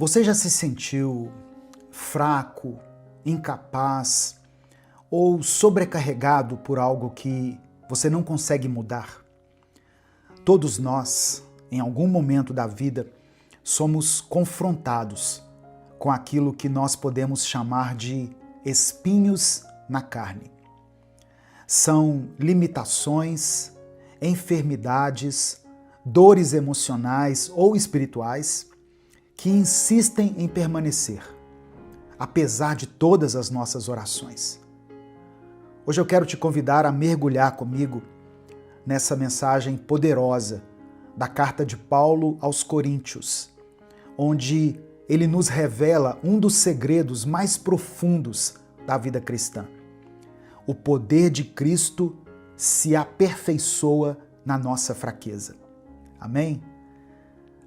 Você já se sentiu fraco, incapaz ou sobrecarregado por algo que você não consegue mudar? Todos nós, em algum momento da vida, somos confrontados com aquilo que nós podemos chamar de espinhos na carne. São limitações, enfermidades, dores emocionais ou espirituais que insistem em permanecer, apesar de todas as nossas orações. Hoje eu quero te convidar a mergulhar comigo nessa mensagem poderosa da carta de Paulo aos Coríntios, onde ele nos revela um dos segredos mais profundos da vida cristã. O poder de Cristo se aperfeiçoa na nossa fraqueza. Amém?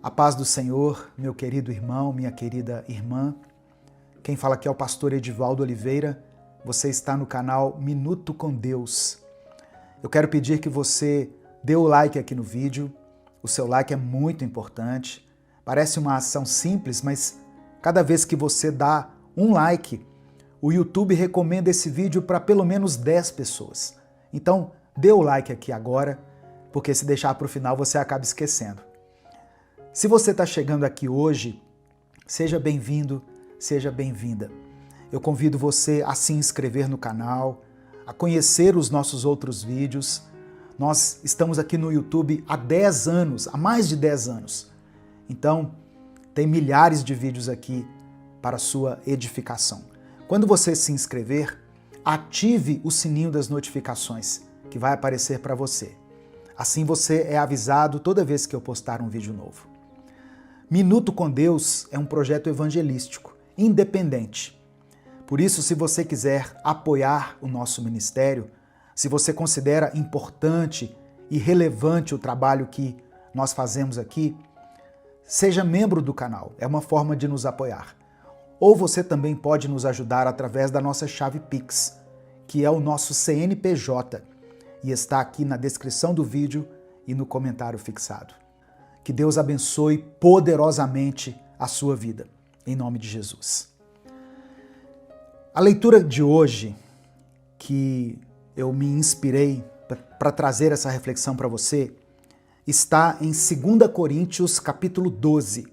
A paz do Senhor, meu querido irmão, minha querida irmã. Quem fala aqui é o pastor Edivaldo Oliveira. Você está no canal Minuto com Deus. Eu quero pedir que você dê o like aqui no vídeo. O seu like é muito importante. Parece uma ação simples, mas cada vez que você dá um like, o YouTube recomenda esse vídeo para pelo menos 10 pessoas. Então, dê o like aqui agora, porque se deixar para o final você acaba esquecendo. Se você está chegando aqui hoje, seja bem-vindo, seja bem-vinda. Eu convido você a se inscrever no canal, a conhecer os nossos outros vídeos. Nós estamos aqui no YouTube há 10 anos, há mais de 10 anos. Então, tem milhares de vídeos aqui para sua edificação. Quando você se inscrever, ative o sininho das notificações, que vai aparecer para você. Assim você é avisado toda vez que eu postar um vídeo novo. Minuto com Deus é um projeto evangelístico, independente. Por isso, se você quiser apoiar o nosso ministério, se você considera importante e relevante o trabalho que nós fazemos aqui, seja membro do canal, é uma forma de nos apoiar. Ou você também pode nos ajudar através da nossa chave Pix, que é o nosso CNPJ, e está aqui na descrição do vídeo e no comentário fixado. Que Deus abençoe poderosamente a sua vida, em nome de Jesus. A leitura de hoje, que eu me inspirei para trazer essa reflexão para você, está em 2 Coríntios, capítulo 12,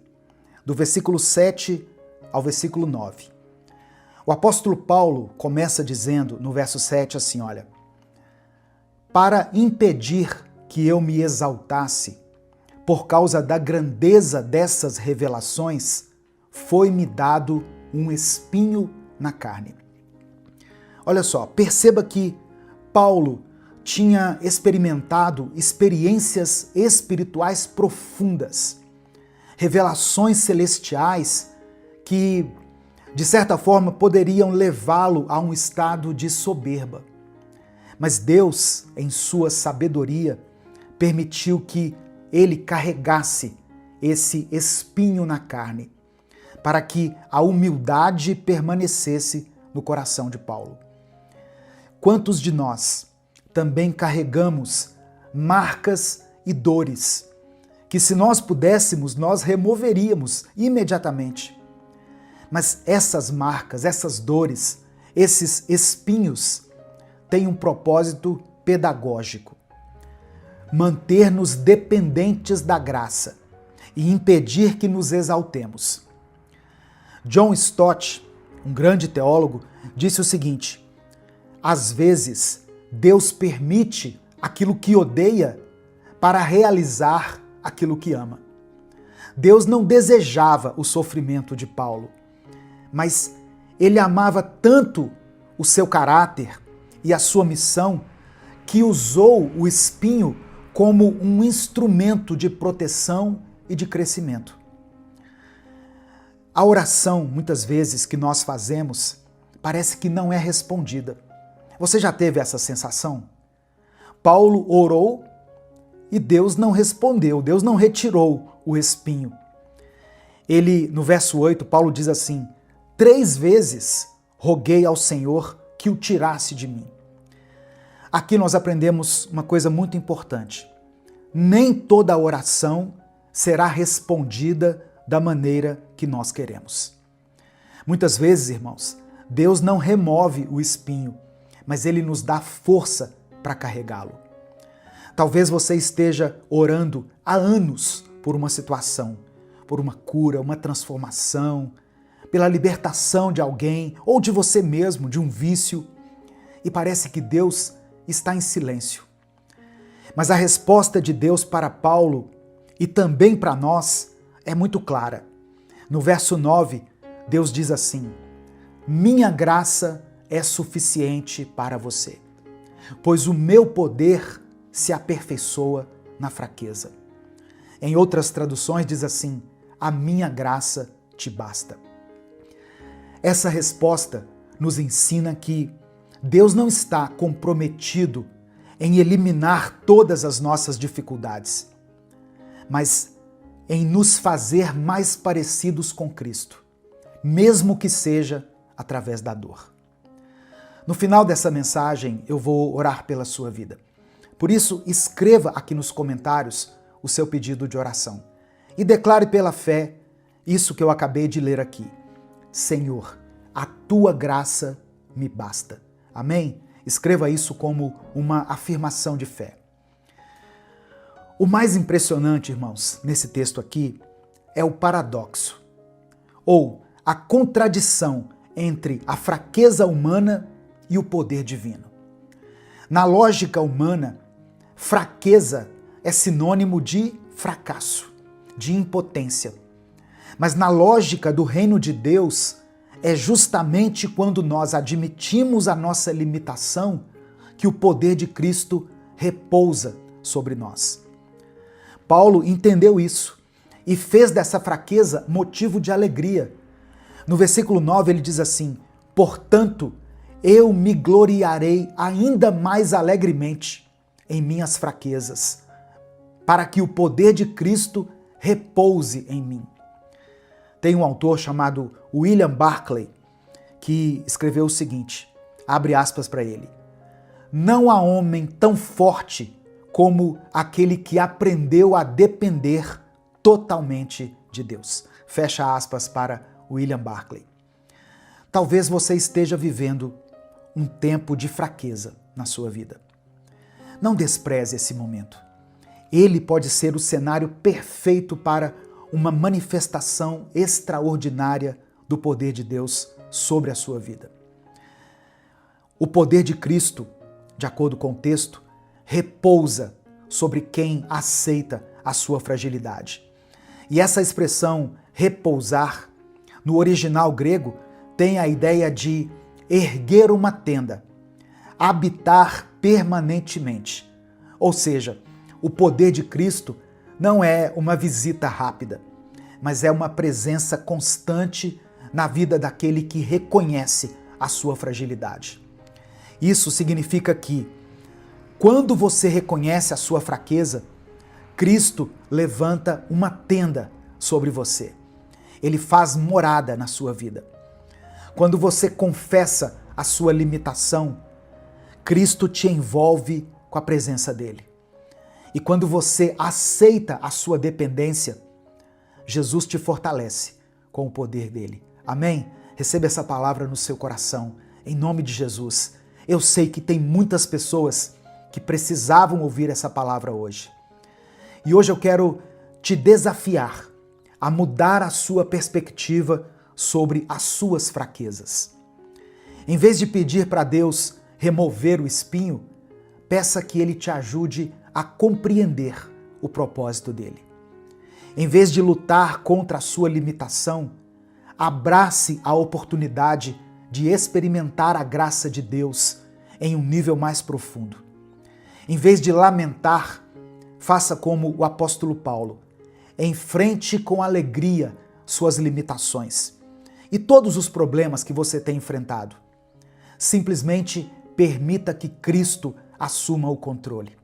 do versículo 7 ao versículo 9. O apóstolo Paulo começa dizendo, no verso 7, assim, olha: para impedir que eu me exaltasse, por causa da grandeza dessas revelações, foi-me dado um espinho na carne. Olha só, perceba que Paulo tinha experimentado experiências espirituais profundas, revelações celestiais que, de certa forma, poderiam levá-lo a um estado de soberba. Mas Deus, em sua sabedoria, permitiu que ele carregasse esse espinho na carne, para que a humildade permanecesse no coração de Paulo. Quantos de nós também carregamos marcas e dores que, se nós pudéssemos, nós removeríamos imediatamente? Mas essas marcas, essas dores, esses espinhos têm um propósito pedagógico: manter-nos dependentes da graça e impedir que nos exaltemos. John Stott, um grande teólogo, disse o seguinte: às vezes Deus permite aquilo que odeia para realizar aquilo que ama. Deus não desejava o sofrimento de Paulo, mas ele amava tanto o seu caráter e a sua missão que usou o espinho como um instrumento de proteção e de crescimento. A oração, muitas vezes, que nós fazemos, parece que não é respondida. Você já teve essa sensação? Paulo orou e Deus não respondeu, Deus não retirou o espinho. Ele, no verso 8, Paulo diz assim: 3 vezes roguei ao Senhor que o tirasse de mim. Aqui nós aprendemos uma coisa muito importante. Nem toda oração será respondida da maneira que nós queremos. Muitas vezes, irmãos, Deus não remove o espinho, mas Ele nos dá força para carregá-lo. Talvez você esteja orando há anos por uma situação, por uma cura, uma transformação, pela libertação de alguém ou de você mesmo, de um vício, e parece que Deus está em silêncio. Mas a resposta de Deus para Paulo e também para nós é muito clara. No verso 9, Deus diz assim: minha graça é suficiente para você, pois o meu poder se aperfeiçoa na fraqueza. Em outras traduções diz assim: a minha graça te basta. Essa resposta nos ensina que Deus não está comprometido em eliminar todas as nossas dificuldades, mas em nos fazer mais parecidos com Cristo, mesmo que seja através da dor. No final dessa mensagem, eu vou orar pela sua vida. Por isso, escreva aqui nos comentários o seu pedido de oração e declare pela fé isso que eu acabei de ler aqui. Senhor, a tua graça me basta. Amém? Escreva isso como uma afirmação de fé. O mais impressionante, irmãos, nesse texto aqui, é o paradoxo, ou a contradição entre a fraqueza humana e o poder divino. Na lógica humana, fraqueza é sinônimo de fracasso, de impotência. Mas na lógica do reino de Deus, é justamente quando nós admitimos a nossa limitação que o poder de Cristo repousa sobre nós. Paulo entendeu isso e fez dessa fraqueza motivo de alegria. No versículo 9 ele diz assim: portanto, eu me gloriarei ainda mais alegremente em minhas fraquezas, para que o poder de Cristo repouse em mim. Tem um autor chamado William Barclay que escreveu o seguinte, abre aspas para ele: não há homem tão forte como aquele que aprendeu a depender totalmente de Deus. Fecha aspas para William Barclay. Talvez você esteja vivendo um tempo de fraqueza na sua vida. Não despreze esse momento. Ele pode ser o cenário perfeito para uma manifestação extraordinária do poder de Deus sobre a sua vida. O poder de Cristo, de acordo com o texto, repousa sobre quem aceita a sua fragilidade. E essa expressão repousar, no original grego, tem a ideia de erguer uma tenda, habitar permanentemente. Ou seja, o poder de Cristo não é uma visita rápida, mas é uma presença constante na vida daquele que reconhece a sua fragilidade. Isso significa que, quando você reconhece a sua fraqueza, Cristo levanta uma tenda sobre você. Ele faz morada na sua vida. Quando você confessa a sua limitação, Cristo te envolve com a presença dele. E quando você aceita a sua dependência, Jesus te fortalece com o poder dele. Amém? Receba essa palavra no seu coração, em nome de Jesus. Eu sei que tem muitas pessoas que precisavam ouvir essa palavra hoje. E hoje eu quero te desafiar a mudar a sua perspectiva sobre as suas fraquezas. Em vez de pedir para Deus remover o espinho, peça que Ele te ajude a compreender o propósito dele. Em vez de lutar contra a sua limitação, abrace a oportunidade de experimentar a graça de Deus em um nível mais profundo. Em vez de lamentar, faça como o apóstolo Paulo. Enfrente com alegria suas limitações e todos os problemas que você tem enfrentado. Simplesmente permita que Cristo assuma o controle.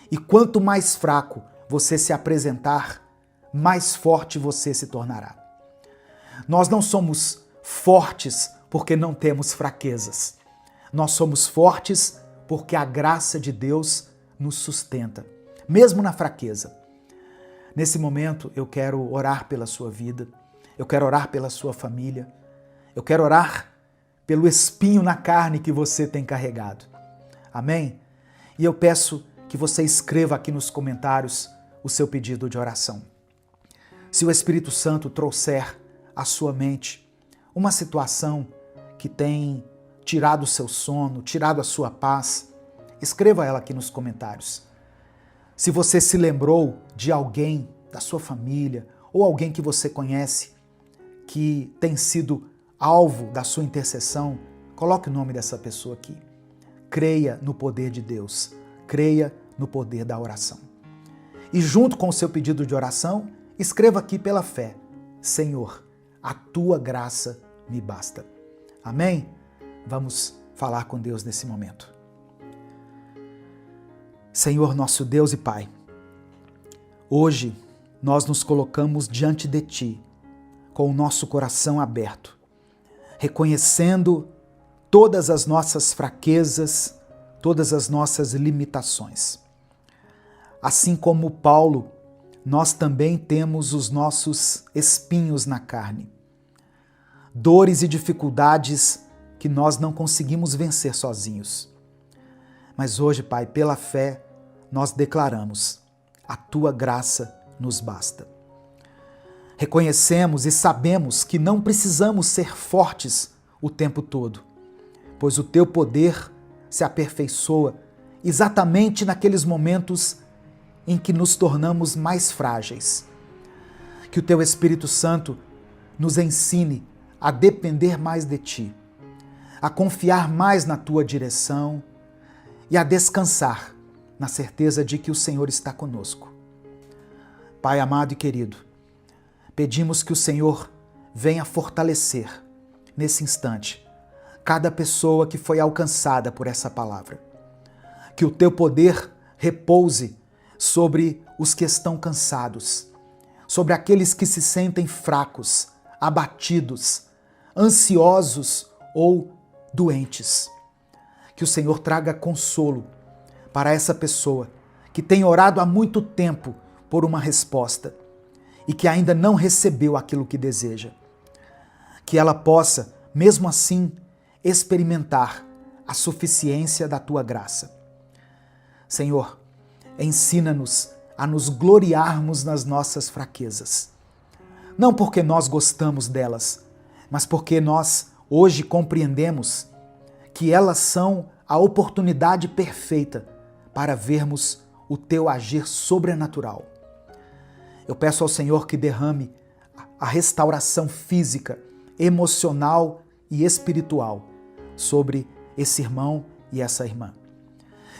E quanto mais fraco você se apresentar, mais forte você se tornará. Nós não somos fortes porque não temos fraquezas. Nós somos fortes porque a graça de Deus nos sustenta, mesmo na fraqueza. Nesse momento eu quero orar pela sua vida, eu quero orar pela sua família, eu quero orar pelo espinho na carne que você tem carregado. Amém? E eu peço que você escreva aqui nos comentários o seu pedido de oração. Se o Espírito Santo trouxer à sua mente uma situação que tem tirado o seu sono, tirado a sua paz, escreva ela aqui nos comentários. Se você se lembrou de alguém da sua família ou alguém que você conhece que tem sido alvo da sua intercessão, coloque o nome dessa pessoa aqui. Creia no poder de Deus, creia no poder da oração. E junto com o seu pedido de oração, escreva aqui pela fé: Senhor, a tua graça me basta. Amém? Vamos falar com Deus nesse momento. Senhor, nosso Deus e Pai, hoje nós nos colocamos diante de Ti, com o nosso coração aberto, reconhecendo todas as nossas fraquezas, todas as nossas limitações. Assim como Paulo, nós também temos os nossos espinhos na carne, dores e dificuldades que nós não conseguimos vencer sozinhos. Mas hoje, Pai, pela fé, nós declaramos: a Tua graça nos basta. Reconhecemos e sabemos que não precisamos ser fortes o tempo todo, pois o Teu poder se aperfeiçoa exatamente naqueles momentos em que nos tornamos mais frágeis. Que o Teu Espírito Santo nos ensine a depender mais de Ti, a confiar mais na Tua direção e a descansar na certeza de que o Senhor está conosco. Pai amado e querido, pedimos que o Senhor venha fortalecer nesse instante cada pessoa que foi alcançada por essa palavra. Que o Teu poder repouse sobre os que estão cansados, sobre aqueles que se sentem fracos, abatidos, ansiosos ou doentes. Que o Senhor traga consolo para essa pessoa que tem orado há muito tempo por uma resposta e que ainda não recebeu aquilo que deseja. Que ela possa, mesmo assim, experimentar a suficiência da Tua graça. Senhor, ensina-nos a nos gloriarmos nas nossas fraquezas. Não porque nós gostamos delas, mas porque nós hoje compreendemos que elas são a oportunidade perfeita para vermos o Teu agir sobrenatural. Eu peço ao Senhor que derrame a restauração física, emocional e espiritual sobre esse irmão e essa irmã.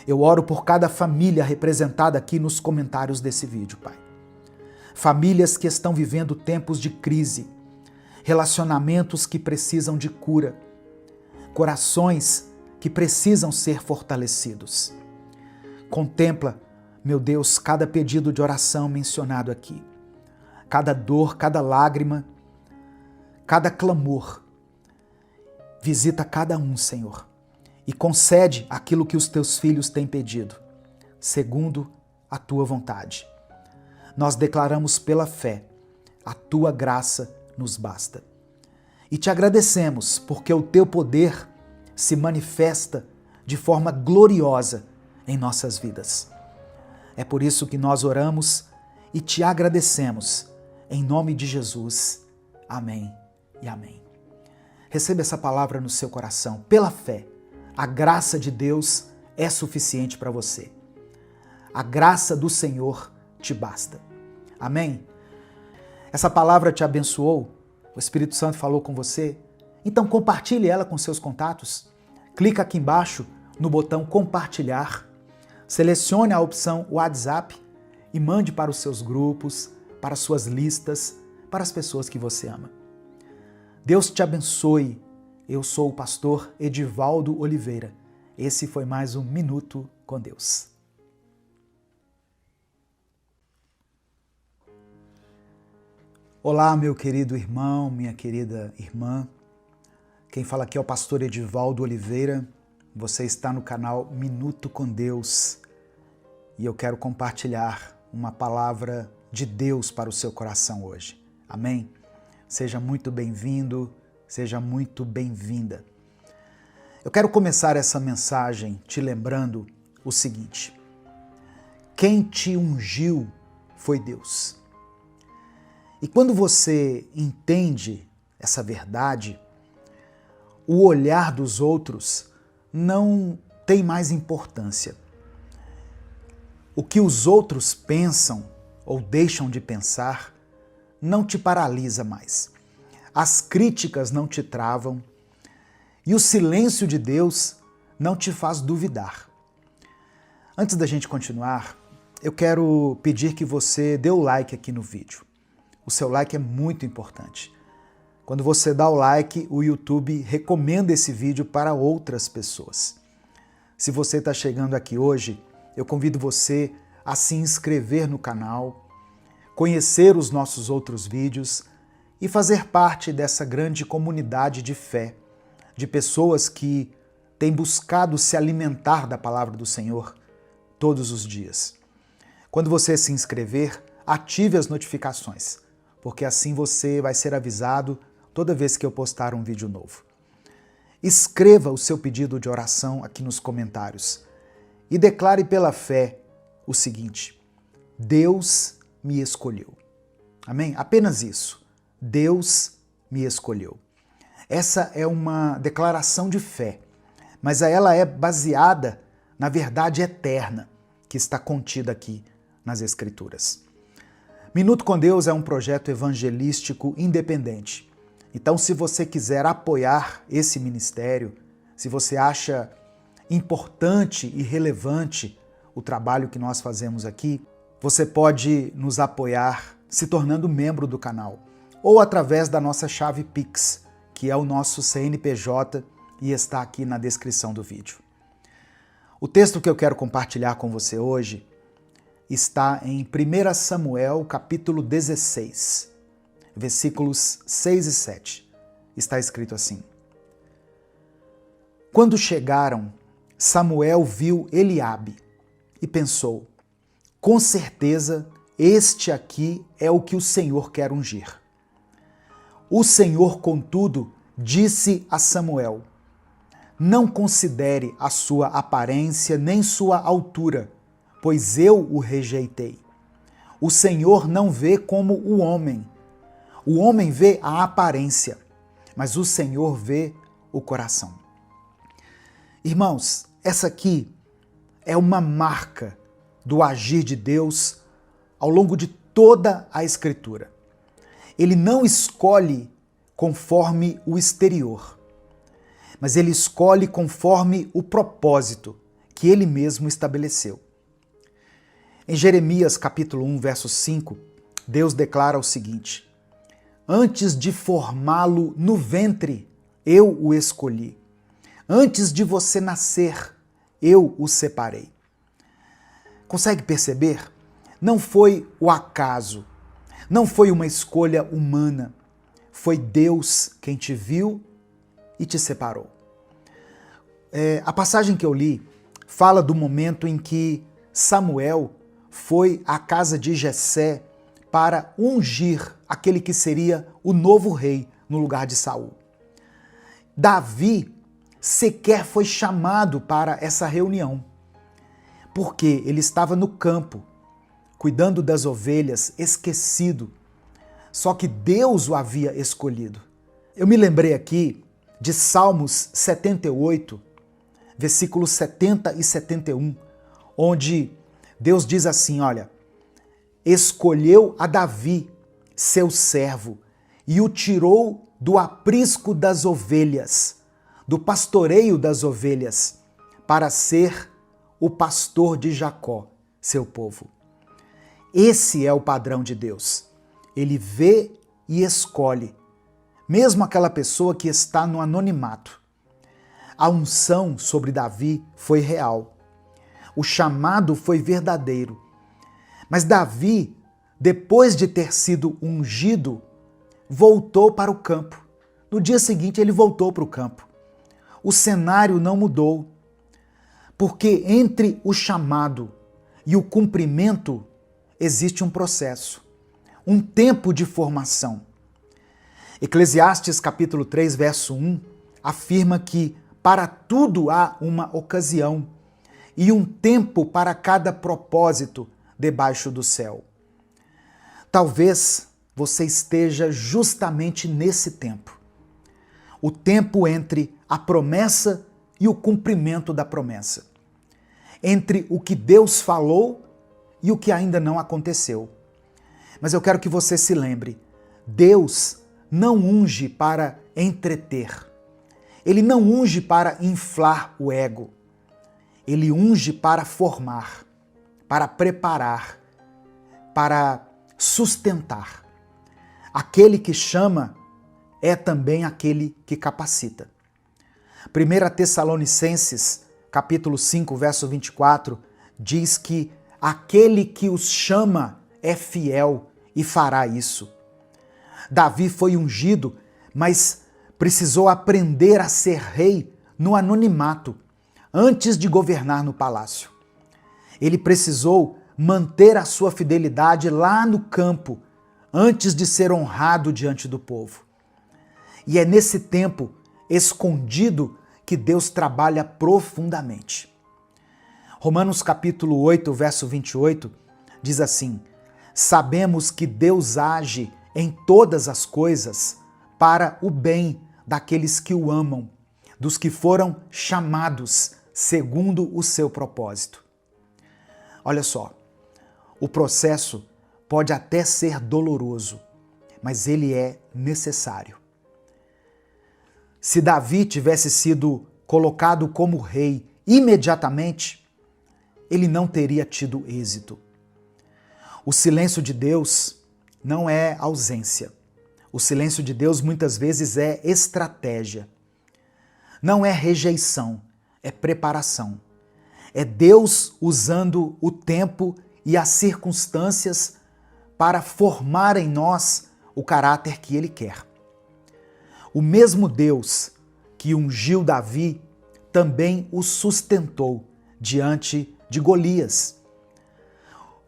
Eu oro por cada família representada aqui nos comentários desse vídeo, Pai. Famílias que estão vivendo tempos de crise, relacionamentos que precisam de cura, corações que precisam ser fortalecidos. Contempla, meu Deus, cada pedido de oração mencionado aqui, cada dor, cada lágrima, cada clamor. Visita cada um, Senhor, e concede aquilo que os Teus filhos têm pedido, segundo a Tua vontade. Nós declaramos pela fé: a Tua graça nos basta. E Te agradecemos porque o Teu poder se manifesta de forma gloriosa em nossas vidas. É por isso que nós oramos e Te agradecemos, em nome de Jesus. Amém e amém. Receba essa palavra no seu coração, pela fé. A graça de Deus é suficiente para você. A graça do Senhor te basta. Amém? Essa palavra te abençoou? O Espírito Santo falou com você? Então compartilhe ela com seus contatos. Clica aqui embaixo no botão compartilhar. Selecione a opção WhatsApp e mande para os seus grupos, para as suas listas, para as pessoas que você ama. Deus te abençoe. Eu sou o pastor Edivaldo Oliveira. Esse foi mais um Minuto com Deus. Olá, meu querido irmão, minha querida irmã. Quem fala aqui é o pastor Edivaldo Oliveira. Você está no canal Minuto com Deus e eu quero compartilhar uma palavra de Deus para o seu coração hoje. Amém? Seja muito bem-vindo, seja muito bem-vinda. Eu quero começar essa mensagem te lembrando o seguinte: quem te ungiu foi Deus. E quando você entende essa verdade, o olhar dos outros não tem mais importância. O que os outros pensam ou deixam de pensar não te paralisa mais. As críticas não te travam e o silêncio de Deus não te faz duvidar. Antes da gente continuar, eu quero pedir que você dê o like aqui no vídeo. O seu like é muito importante. Quando você dá o like, o YouTube recomenda esse vídeo para outras pessoas. Se você está chegando aqui hoje, eu convido você a se inscrever no canal, conhecer os nossos outros vídeos e fazer parte dessa grande comunidade de fé, de pessoas que têm buscado se alimentar da palavra do Senhor todos os dias. Quando você se inscrever, ative as notificações, porque assim você vai ser avisado toda vez que eu postar um vídeo novo. Escreva o seu pedido de oração aqui nos comentários e declare pela fé o seguinte: Deus me escolheu. Amém? Apenas isso. Deus me escolheu. Essa é uma declaração de fé, mas ela é baseada na verdade eterna que está contida aqui nas Escrituras. Minuto com Deus é um projeto evangelístico independente. Então, se você quiser apoiar esse ministério, se você acha importante e relevante o trabalho que nós fazemos aqui, você pode nos apoiar se tornando membro do canal ou através da nossa chave Pix, que é o nosso CNPJ e está aqui na descrição do vídeo. O texto que eu quero compartilhar com você hoje está em 1 Samuel, capítulo 16, versículos 6 e 7. Está escrito assim: Quando chegaram, Samuel viu Eliabe e pensou: com certeza este aqui é o que o Senhor quer ungir. O Senhor, contudo, disse a Samuel: não considere a sua aparência nem sua altura, pois eu o rejeitei. O Senhor não vê como o homem. O homem vê a aparência, mas o Senhor vê o coração. Irmãos, essa aqui é uma marca do agir de Deus ao longo de toda a Escritura. Ele não escolhe conforme o exterior, mas ele escolhe conforme o propósito que ele mesmo estabeleceu. Em Jeremias capítulo 1, verso 5, Deus declara o seguinte: antes de formá-lo no ventre, eu o escolhi. Antes de você nascer, eu o separei. Consegue perceber? Não foi o acaso, não foi uma escolha humana, foi Deus quem te viu e te separou. A passagem que eu li fala do momento em que Samuel foi à casa de Jessé para ungir aquele que seria o novo rei no lugar de Saul. Davi sequer foi chamado para essa reunião, porque ele estava no campo, cuidando das ovelhas, esquecido. Só que Deus o havia escolhido. Eu me lembrei aqui de Salmos 78, versículos 70 e 71, onde Deus diz assim, olha: escolheu a Davi, seu servo, e o tirou do aprisco das ovelhas, do pastoreio das ovelhas, para ser o pastor de Jacó, seu povo. Esse é o padrão de Deus. Ele vê e escolhe, mesmo aquela pessoa que está no anonimato. A unção sobre Davi foi real. O chamado foi verdadeiro. Mas Davi, depois de ter sido ungido, voltou para o campo. No dia seguinte ele voltou para o campo. O cenário não mudou, porque entre o chamado e o cumprimento existe um processo. um tempo de formação. Eclesiastes capítulo 3, verso 1, afirma que para tudo há uma ocasião e um tempo para cada propósito debaixo do céu. Talvez você esteja justamente nesse tempo. O tempo entre a promessa e o cumprimento da promessa. Entre o que Deus falou e o que ainda não aconteceu. Mas eu quero que você se lembre, Deus não unge para entreter. Ele não unge para inflar o ego. Ele unge para formar, para preparar, para sustentar. Aquele que chama é também aquele que capacita. 1 Tessalonicenses, capítulo 5, verso 24, diz que aquele que os chama é fiel e fará isso. Davi foi ungido, mas precisou aprender a ser rei no anonimato, antes de governar no palácio. Ele precisou manter a sua fidelidade lá no campo, antes de ser honrado diante do povo. E é nesse tempo escondido que Deus trabalha profundamente. Romanos capítulo 8, verso 28, diz assim: sabemos que Deus age em todas as coisas para o bem daqueles que o amam, dos que foram chamados segundo o seu propósito. Olha só, o processo pode até ser doloroso, mas ele é necessário. Se Davi tivesse sido colocado como rei imediatamente, ele não teria tido êxito. O silêncio de Deus não é ausência. O silêncio de Deus muitas vezes é estratégia. Não é rejeição, é preparação. É Deus usando o tempo e as circunstâncias para formar em nós o caráter que Ele quer. O mesmo Deus que ungiu Davi também o sustentou diante de Golias.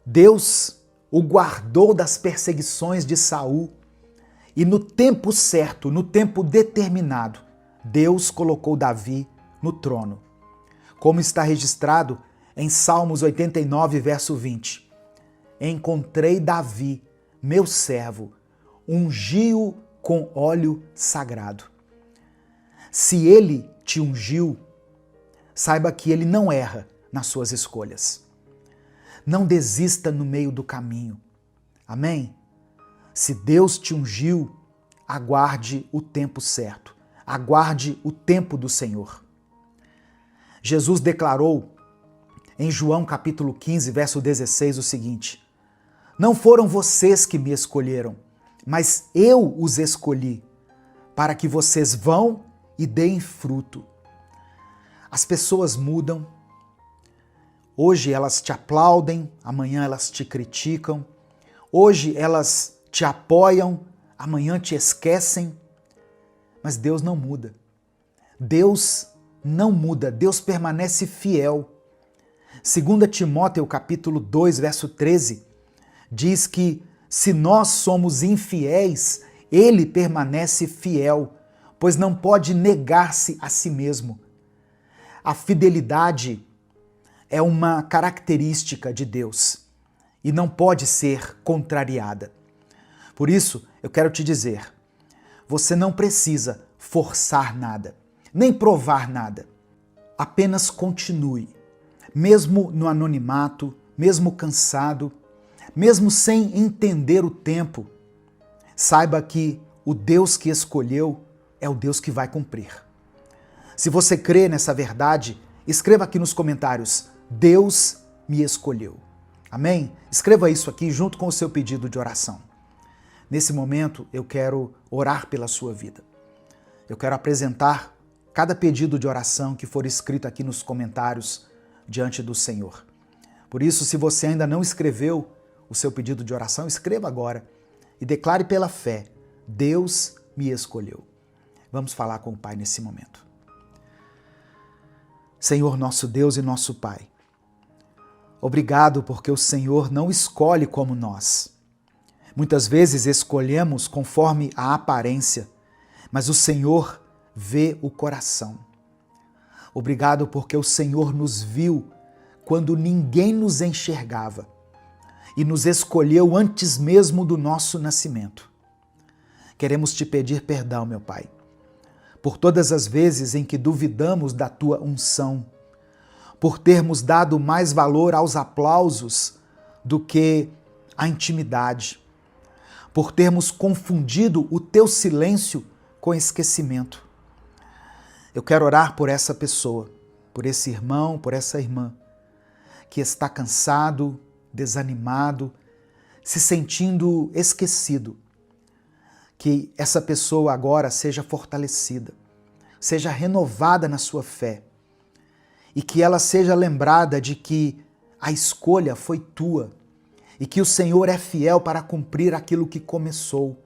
Deus o guardou das perseguições de Saul e no tempo certo, no tempo determinado, Deus colocou Davi no trono. Como está registrado em Salmos 89, verso 20. Encontrei Davi, meu servo, ungi-o com óleo sagrado. Se ele te ungiu, saiba que ele não erra nas suas escolhas. Não desista no meio do caminho. Amém? Se Deus te ungiu, aguarde o tempo certo. Aguarde o tempo do Senhor. Jesus declarou em João capítulo 15, verso 16 o seguinte: não foram vocês que me escolheram, mas eu os escolhi, para que vocês vão e deem fruto. As pessoas mudam. Hoje elas te aplaudem, amanhã elas te criticam. Hoje elas te apoiam, amanhã te esquecem. Mas Deus não muda. Deus não muda, Deus permanece fiel. 2 Timóteo capítulo 2, verso 13, diz que se nós somos infiéis, Ele permanece fiel, pois não pode negar-se a si mesmo. A fidelidade é uma característica de Deus e não pode ser contrariada. Por isso, eu quero te dizer, você não precisa forçar nada, nem provar nada. Apenas continue, mesmo no anonimato, mesmo cansado, mesmo sem entender o tempo. Saiba que o Deus que escolheu é o Deus que vai cumprir. Se você crê nessa verdade, escreva aqui nos comentários: Deus me escolheu. Amém? Escreva isso aqui junto com o seu pedido de oração. Nesse momento, eu quero orar pela sua vida. Eu quero apresentar cada pedido de oração que for escrito aqui nos comentários diante do Senhor. Por isso, se você ainda não escreveu o seu pedido de oração, escreva agora e declare pela fé: Deus me escolheu. Vamos falar com o Pai nesse momento. Senhor, nosso Deus e nosso Pai, obrigado porque o Senhor não escolhe como nós, Muitas vezes escolhemos conforme a aparência, mas o Senhor vê o coração. Obrigado porque o Senhor nos viu quando ninguém nos enxergava e nos escolheu antes mesmo do nosso nascimento. Queremos te pedir perdão, meu Pai, por todas as vezes em que duvidamos da tua unção, por termos dado mais valor aos aplausos do que à intimidade, por termos confundido o teu silêncio com esquecimento. Eu quero orar por essa pessoa, por esse irmão, por essa irmã, que está cansado, desanimado, se sentindo esquecido. Que essa pessoa agora seja fortalecida, seja renovada na sua fé e que ela seja lembrada de que a escolha foi tua e que o Senhor é fiel para cumprir aquilo que começou.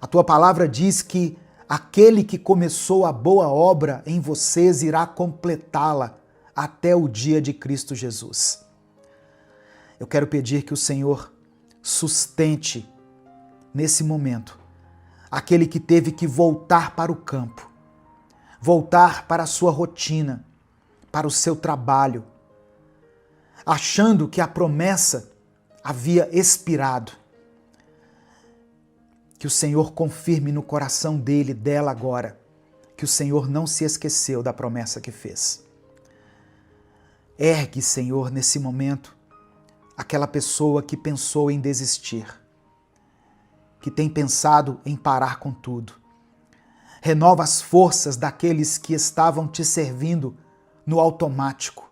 A tua palavra diz que aquele que começou a boa obra em vocês irá completá-la até o dia de Cristo Jesus. Eu quero pedir que o Senhor sustente nesse momento aquele que teve que voltar para o campo, voltar para a sua rotina, para o seu trabalho, achando que a promessa havia expirado. Que o Senhor confirme no coração dele, dela agora, que o Senhor não se esqueceu da promessa que fez. Ergue, Senhor, nesse momento, aquela pessoa que pensou em desistir, que tem pensado em parar com tudo. Renova as forças daqueles que estavam te servindo no automático.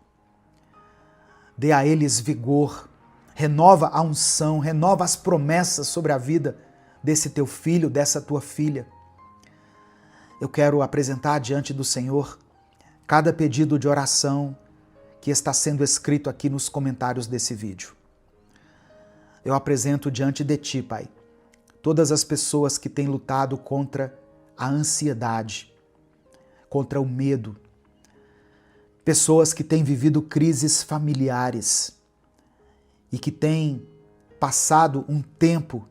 Dê a eles vigor, renova a unção, renova as promessas sobre a vida desse teu filho, dessa tua filha. Eu quero apresentar diante do Senhor cada pedido de oração que está sendo escrito aqui nos comentários desse vídeo. Eu apresento diante de ti, Pai, todas as pessoas que têm lutado contra a ansiedade, contra o medo, pessoas que têm vivido crises familiares e que têm passado um tempo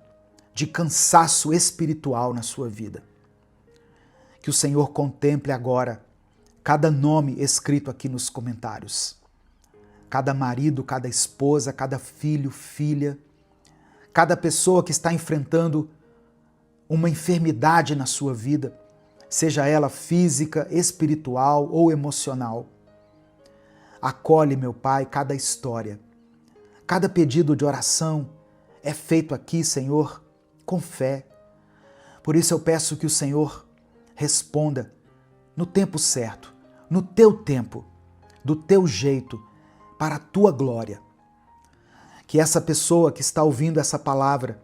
de cansaço espiritual na sua vida. Que o Senhor contemple agora cada nome escrito aqui nos comentários. Cada marido, cada esposa, cada filho, filha, cada pessoa que está enfrentando uma enfermidade na sua vida, seja ela física, espiritual ou emocional. Acolhe, meu Pai, cada história. Cada pedido de oração é feito aqui, Senhor, com fé. Por isso eu peço que o Senhor responda no tempo certo, no teu tempo, do teu jeito, para a tua glória. Que essa pessoa que está ouvindo essa palavra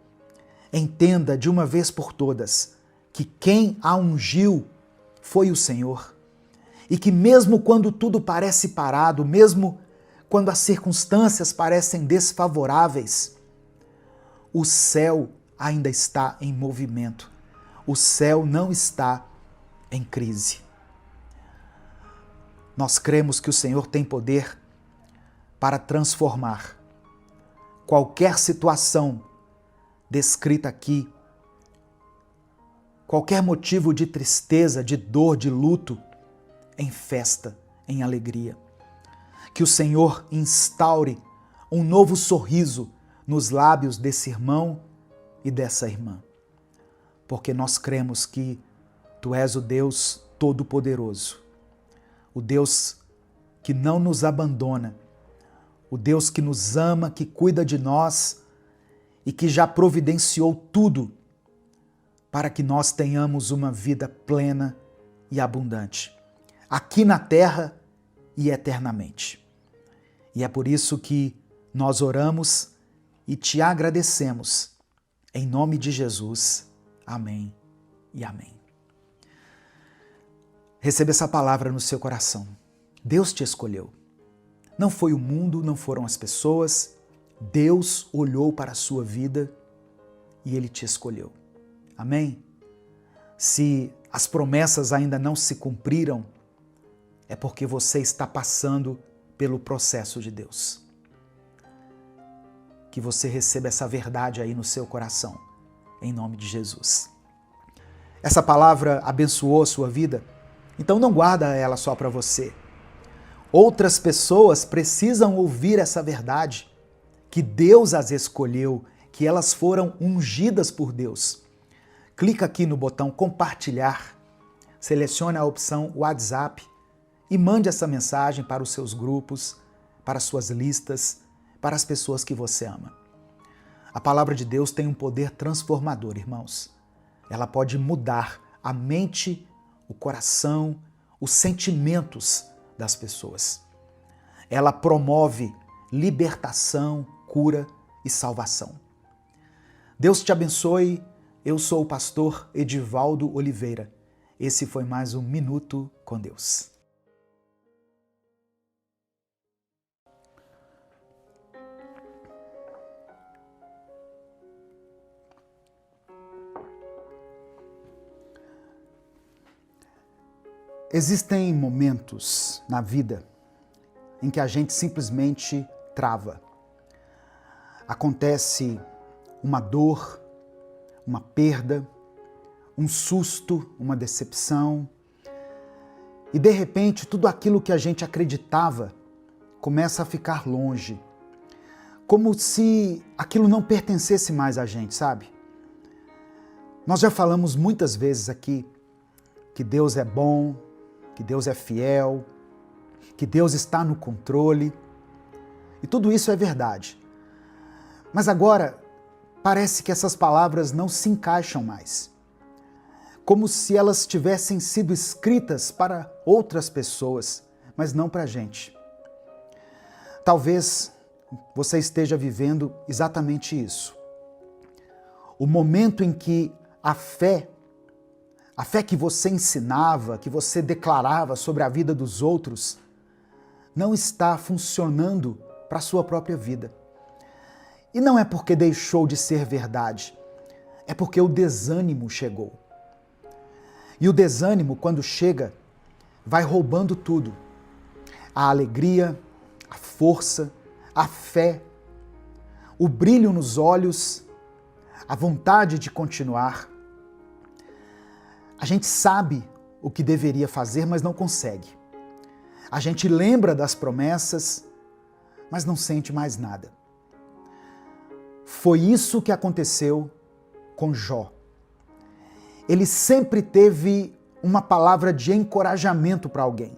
entenda de uma vez por todas que quem a ungiu foi o Senhor. E que mesmo quando tudo parece parado, mesmo quando as circunstâncias parecem desfavoráveis, o céu ainda está em movimento. O céu não está em crise. Nós cremos que o Senhor tem poder para transformar qualquer situação descrita aqui, qualquer motivo de tristeza, de dor, de luto, em festa, em alegria. Que o Senhor instaure um novo sorriso nos lábios desse irmão e dessa irmã, porque nós cremos que Tu és o Deus Todo-Poderoso, o Deus que não nos abandona, o Deus que nos ama, que cuida de nós e que já providenciou tudo para que nós tenhamos uma vida plena e abundante, aqui na terra e eternamente. E é por isso que nós oramos e te agradecemos. Em nome de Jesus. Amém e amém. Receba essa palavra no seu coração. Deus te escolheu. Não foi o mundo, não foram as pessoas. Deus olhou para a sua vida e Ele te escolheu. Amém? Se as promessas ainda não se cumpriram, é porque você está passando pelo processo de Deus. que você receba essa verdade aí no seu coração, em nome de Jesus. Essa palavra abençoou a sua vida? Então não guarda ela só para você. Outras pessoas precisam ouvir essa verdade, que Deus as escolheu, que elas foram ungidas por Deus. Clica aqui no botão compartilhar, selecione a opção WhatsApp e mande essa mensagem para os seus grupos, para as suas listas, para as pessoas que você ama. A palavra de Deus tem um poder transformador, irmãos. Ela pode mudar a mente, o coração, os sentimentos das pessoas. Ela promove libertação, cura e salvação. Deus te abençoe. Eu sou o pastor Edivaldo Oliveira. Esse foi mais um Minuto com Deus. Existem momentos na vida em que a gente simplesmente trava. Acontece uma dor, uma perda, um susto, uma decepção, e de repente tudo aquilo que a gente acreditava começa a ficar longe, como se aquilo não pertencesse mais a gente, sabe? Nós já falamos muitas vezes aqui que Deus é bom, que Deus é fiel, que Deus está no controle, e tudo isso é verdade. Mas agora, parece que essas palavras não se encaixam mais. Como se elas tivessem sido escritas para outras pessoas, mas não para a gente. Talvez você esteja vivendo exatamente isso. O momento em que a fé que você ensinava, que você declarava sobre a vida dos outros, não está funcionando para a sua própria vida. E não é porque deixou de ser verdade, é porque o desânimo chegou. E o desânimo, quando chega, vai roubando tudo. A alegria, a força, a fé, o brilho nos olhos, a vontade de continuar. A gente sabe o que deveria fazer, mas não consegue. A gente lembra das promessas, mas não sente mais nada. Foi isso que aconteceu com Jó. Ele sempre teve uma palavra de encorajamento para alguém.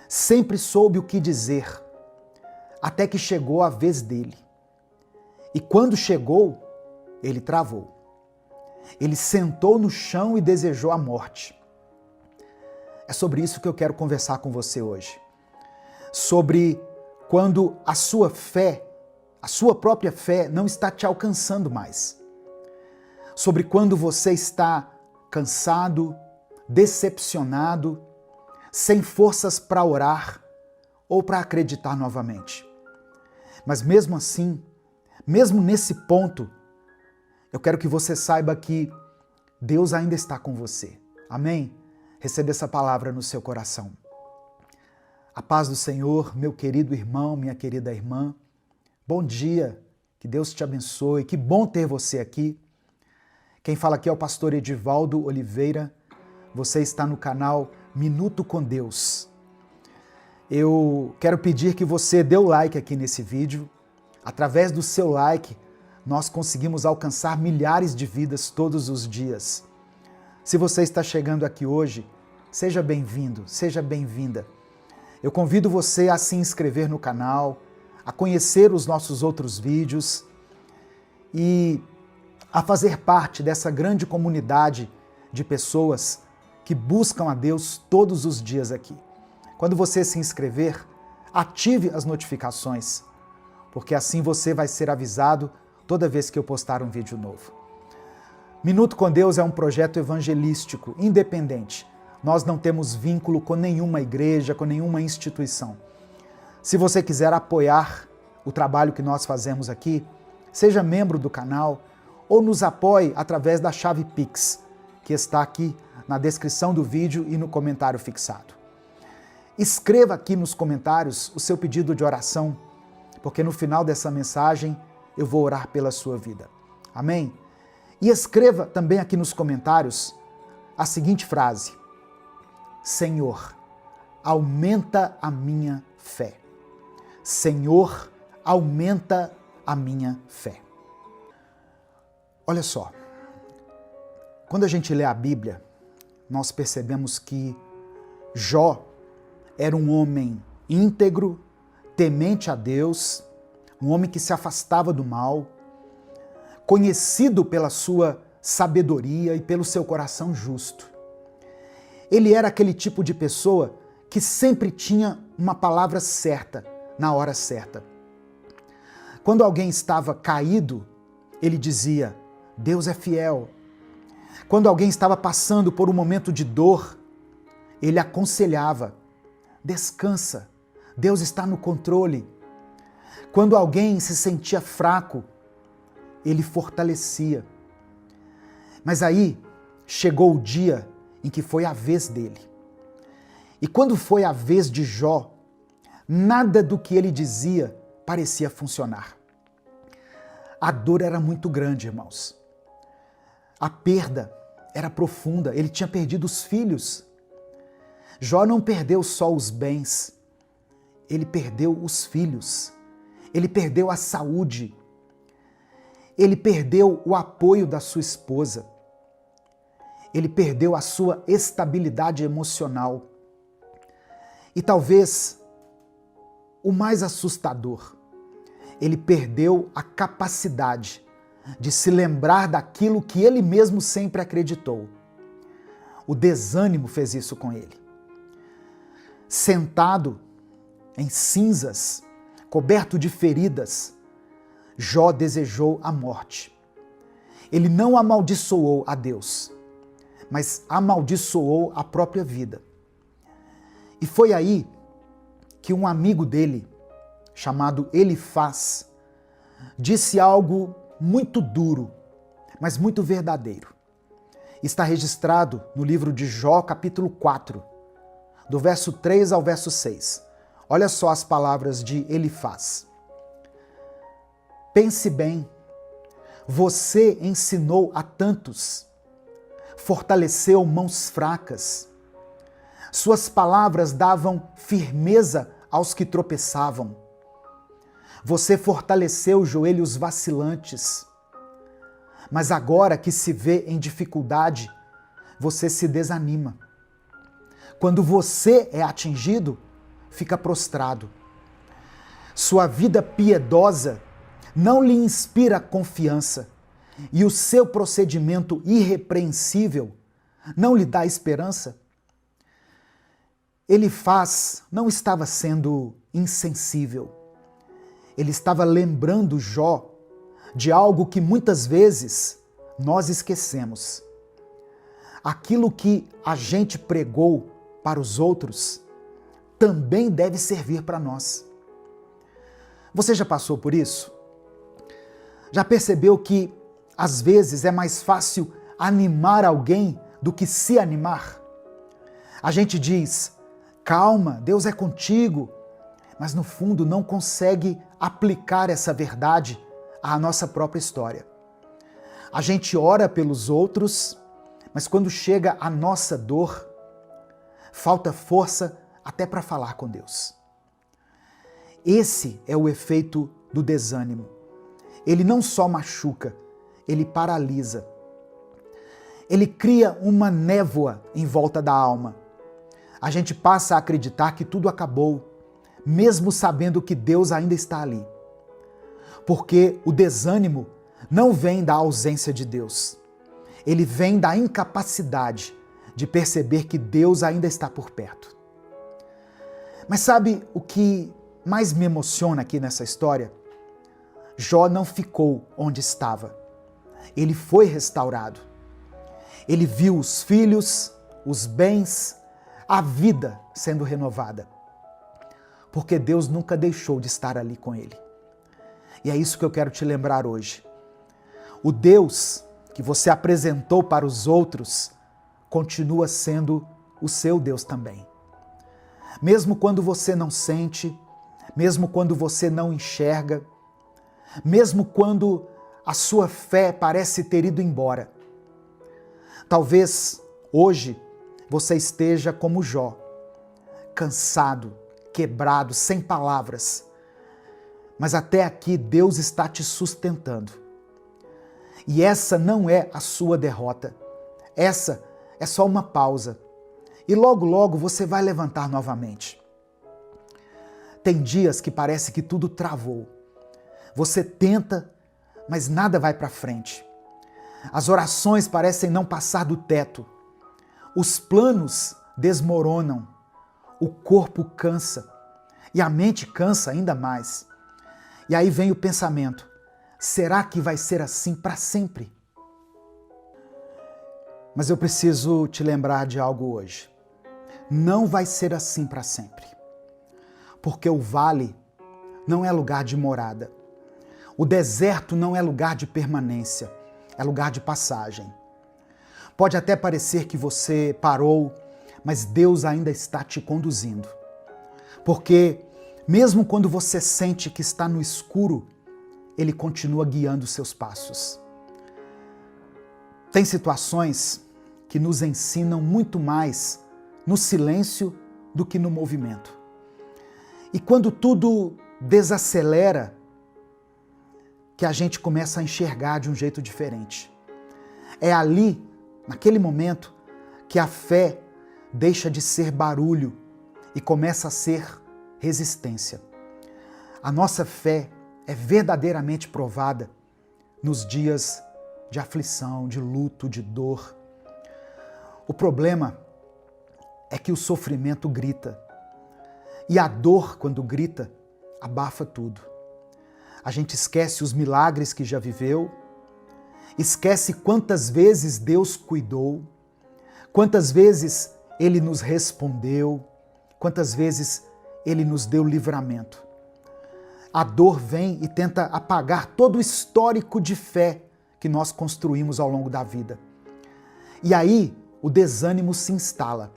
Sempre soube o que dizer, até que chegou a vez dele. E quando chegou, ele travou. Ele sentou no chão e desejou a morte. É sobre isso que eu quero conversar com você hoje. Sobre quando a sua fé, a sua própria fé, não está te alcançando mais. Sobre quando você está cansado, decepcionado, sem forças para orar ou para acreditar novamente. Mas mesmo assim, mesmo nesse ponto, eu quero que você saiba que Deus ainda está com você. Amém? Receba essa palavra no seu coração. A paz do Senhor, meu querido irmão, minha querida irmã. Bom dia, que Deus te abençoe, que bom ter você aqui. Quem fala aqui é o pastor Edivaldo Oliveira. Você está no canal Minuto com Deus. Eu quero pedir que você dê o like aqui nesse vídeo. Através do seu like, nós conseguimos alcançar milhares de vidas todos os dias. Se você está chegando aqui hoje, seja bem-vindo, seja bem-vinda. Eu convido você a se inscrever no canal, a conhecer os nossos outros vídeos e a fazer parte dessa grande comunidade de pessoas que buscam a Deus todos os dias aqui. Quando você se inscrever, ative as notificações, porque assim você vai ser avisado toda vez que eu postar um vídeo novo. Minuto com Deus é um projeto evangelístico, independente. Nós não temos vínculo com nenhuma igreja, com nenhuma instituição. Se você quiser apoiar o trabalho que nós fazemos aqui, seja membro do canal ou nos apoie através da chave Pix, que está aqui na descrição do vídeo e no comentário fixado. Escreva aqui nos comentários o seu pedido de oração, porque no final dessa mensagem eu vou orar pela sua vida. Amém? E escreva também aqui nos comentários a seguinte frase: Senhor, aumenta a minha fé. Senhor, aumenta a minha fé. Olha só, quando a gente lê a Bíblia, nós percebemos que Jó era um homem íntegro, temente a Deus, um homem que se afastava do mal, conhecido pela sua sabedoria e pelo seu coração justo. Ele era aquele tipo de pessoa que sempre tinha uma palavra certa, na hora certa. Quando alguém estava caído, ele dizia: Deus é fiel. Quando alguém estava passando por um momento de dor, ele aconselhava: descansa, Deus está no controle. Quando alguém se sentia fraco, ele fortalecia. Mas aí chegou o dia em que foi a vez dele. E quando foi a vez de Jó, nada do que ele dizia parecia funcionar. A dor era muito grande, irmãos. A perda era profunda, ele tinha perdido os filhos. Jó não perdeu só os bens, ele perdeu os filhos, ele perdeu a saúde, ele perdeu o apoio da sua esposa, ele perdeu a sua estabilidade emocional. E talvez o mais assustador, ele perdeu a capacidade de se lembrar daquilo que ele mesmo sempre acreditou. O desânimo fez isso com ele. Sentado em cinzas, coberto de feridas, Jó desejou a morte. Ele não amaldiçoou a Deus, mas amaldiçoou a própria vida. E foi aí que um amigo dele, chamado Elifaz, disse algo muito duro, mas muito verdadeiro. Está registrado no livro de Jó, capítulo 4, do verso 3 ao verso 6. Olha só as palavras de Elifaz. Pense bem, você ensinou a tantos, fortaleceu mãos fracas. Suas palavras davam firmeza aos que tropeçavam. Você fortaleceu joelhos vacilantes. Mas agora que se vê em dificuldade, você se desanima. Quando você é atingido, fica prostrado. Sua vida piedosa não lhe inspira confiança e o seu procedimento irrepreensível não lhe dá esperança. Elifaz não estava sendo insensível. Ele estava lembrando Jó de algo que muitas vezes nós esquecemos. Aquilo que a gente pregou para os outros também deve servir para nós. Você já passou por isso? Já percebeu que às vezes é mais fácil animar alguém do que se animar? A gente diz: calma, Deus é contigo, mas no fundo não consegue aplicar essa verdade à nossa própria história. A gente ora pelos outros, mas quando chega a nossa dor, falta força até para falar com Deus. Esse é o efeito do desânimo. Ele não só machuca, ele paralisa. Ele cria uma névoa em volta da alma. A gente passa a acreditar que tudo acabou, mesmo sabendo que Deus ainda está ali. Porque o desânimo não vem da ausência de Deus. Ele vem da incapacidade de perceber que Deus ainda está por perto. Mas sabe o que mais me emociona aqui nessa história? Jó não ficou onde estava. Ele foi restaurado. Ele viu os filhos, os bens, a vida sendo renovada. Porque Deus nunca deixou de estar ali com ele. E é isso que eu quero te lembrar hoje. O Deus que você apresentou para os outros continua sendo o seu Deus também. Mesmo quando você não sente, mesmo quando você não enxerga, mesmo quando a sua fé parece ter ido embora. Talvez hoje você esteja como Jó, cansado, quebrado, sem palavras. Mas até aqui Deus está te sustentando. E essa não é a sua derrota. Essa é só uma pausa. E logo, logo você vai levantar novamente. Tem dias que parece que tudo travou. Você tenta, mas nada vai para frente. As orações parecem não passar do teto. Os planos desmoronam. O corpo cansa. E a mente cansa ainda mais. E aí vem o pensamento: será que vai ser assim para sempre? Mas eu preciso te lembrar de algo hoje. Não vai ser assim para sempre. Porque o vale não é lugar de morada. O deserto não é lugar de permanência, é lugar de passagem. Pode até parecer que você parou, mas Deus ainda está te conduzindo. Porque mesmo quando você sente que está no escuro, Ele continua guiando os seus passos. Tem situações que nos ensinam muito mais no silêncio do que no movimento. E quando tudo desacelera, que a gente começa a enxergar de um jeito diferente. É ali, naquele momento, que a fé deixa de ser barulho e começa a ser resistência. A nossa fé é verdadeiramente provada nos dias de aflição, de luto, de dor. O problema é que o sofrimento grita. E a dor, quando grita, abafa tudo. A gente esquece os milagres que já viveu, esquece quantas vezes Deus cuidou, quantas vezes Ele nos respondeu, quantas vezes Ele nos deu livramento. A dor vem e tenta apagar todo o histórico de fé que nós construímos ao longo da vida. E aí o desânimo se instala.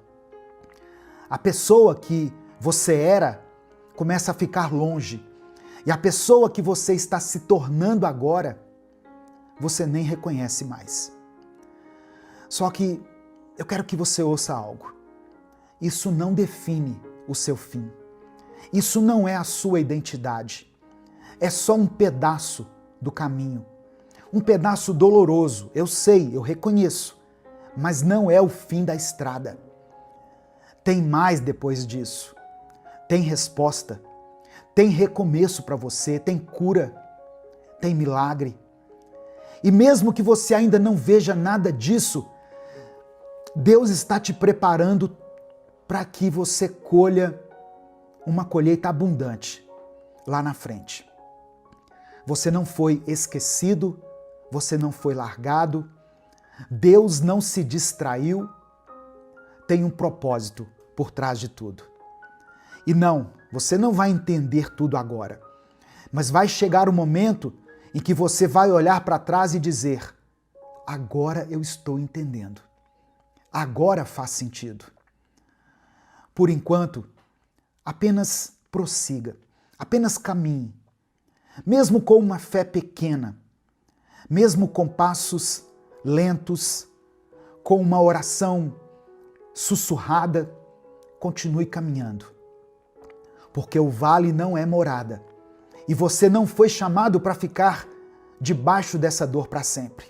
A pessoa que você era começa a ficar longe. E a pessoa que você está se tornando agora, você nem reconhece mais. Só que eu quero que você ouça algo. Isso não define o seu fim. Isso não é a sua identidade. É só um pedaço do caminho. Um pedaço doloroso, eu sei, eu reconheço. Mas não é o fim da estrada. Tem mais depois disso. Tem resposta. Tem recomeço para você, tem cura, tem milagre. E mesmo que você ainda não veja nada disso, Deus está te preparando para que você colha uma colheita abundante lá na frente. Você não foi esquecido, você não foi largado, Deus não se distraiu, tem um propósito por trás de tudo. E não, você não vai entender tudo agora, mas vai chegar o momento em que você vai olhar para trás e dizer: agora eu estou entendendo, agora faz sentido. Por enquanto, apenas prossiga, apenas caminhe, mesmo com uma fé pequena, mesmo com passos lentos, com uma oração sussurrada, continue caminhando. Porque o vale não é morada. E você não foi chamado para ficar debaixo dessa dor para sempre.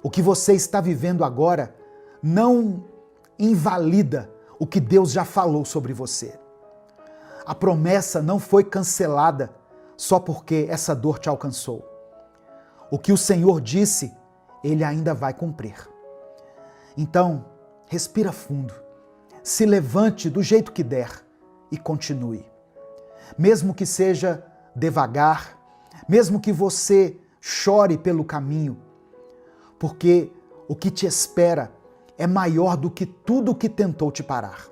O que você está vivendo agora não invalida o que Deus já falou sobre você. A promessa não foi cancelada só porque essa dor te alcançou. O que o Senhor disse, Ele ainda vai cumprir. Então, respira fundo. Se levante do jeito que der. E continue. Mesmo que seja devagar, mesmo que você chore pelo caminho, porque o que te espera é maior do que tudo o que tentou te parar.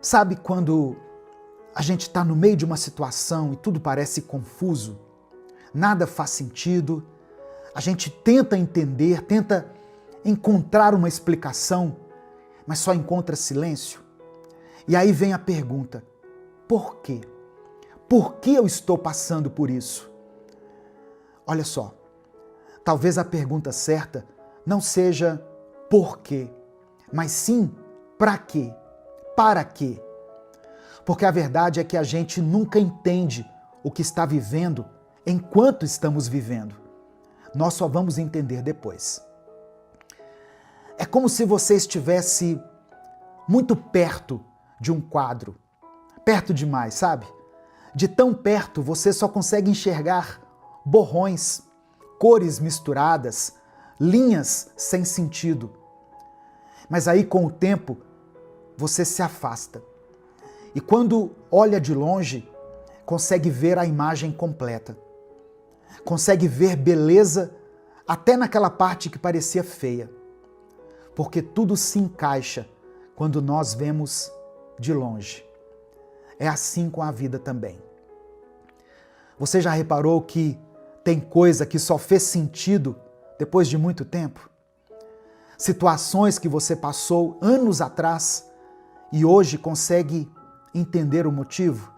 Sabe quando a gente está no meio de uma situação e tudo parece confuso, nada faz sentido, a gente tenta entender, tenta encontrar uma explicação, mas só encontra silêncio? E aí vem a pergunta: por quê? Por que eu estou passando por isso? Olha só, talvez a pergunta certa não seja por quê, mas sim para quê? Para quê? Porque a verdade é que a gente nunca entende o que está vivendo enquanto estamos vivendo. Nós só vamos entender depois. É como se você estivesse muito perto de um quadro. Perto demais, sabe? De tão perto você só consegue enxergar borrões, cores misturadas, linhas sem sentido. Mas aí com o tempo você se afasta. E quando olha de longe, consegue ver a imagem completa. Consegue ver beleza até naquela parte que parecia feia. Porque tudo se encaixa quando nós vemos de longe. É assim com a vida também. Você já reparou que tem coisa que só fez sentido depois de muito tempo? Situações que você passou anos atrás e hoje consegue entender o motivo?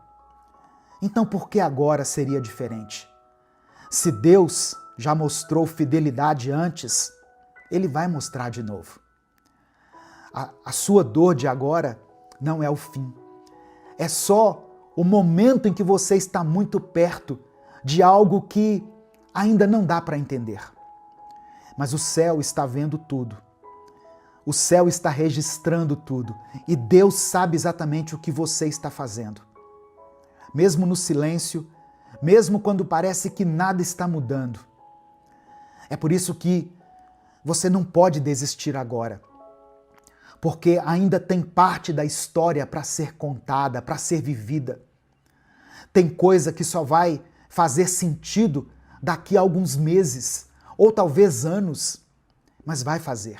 Então por que agora seria diferente? Se Deus já mostrou fidelidade antes, Ele vai mostrar de novo. A sua dor de agora não é o fim. É só o momento em que você está muito perto de algo que ainda não dá para entender. Mas o céu está vendo tudo. O céu está registrando tudo. E Deus sabe exatamente o que você está fazendo. Mesmo no silêncio, mesmo quando parece que nada está mudando. É por isso que você não pode desistir agora. Porque ainda tem parte da história para ser contada, para ser vivida. Tem coisa que só vai fazer sentido daqui a alguns meses, ou talvez anos, mas vai fazer.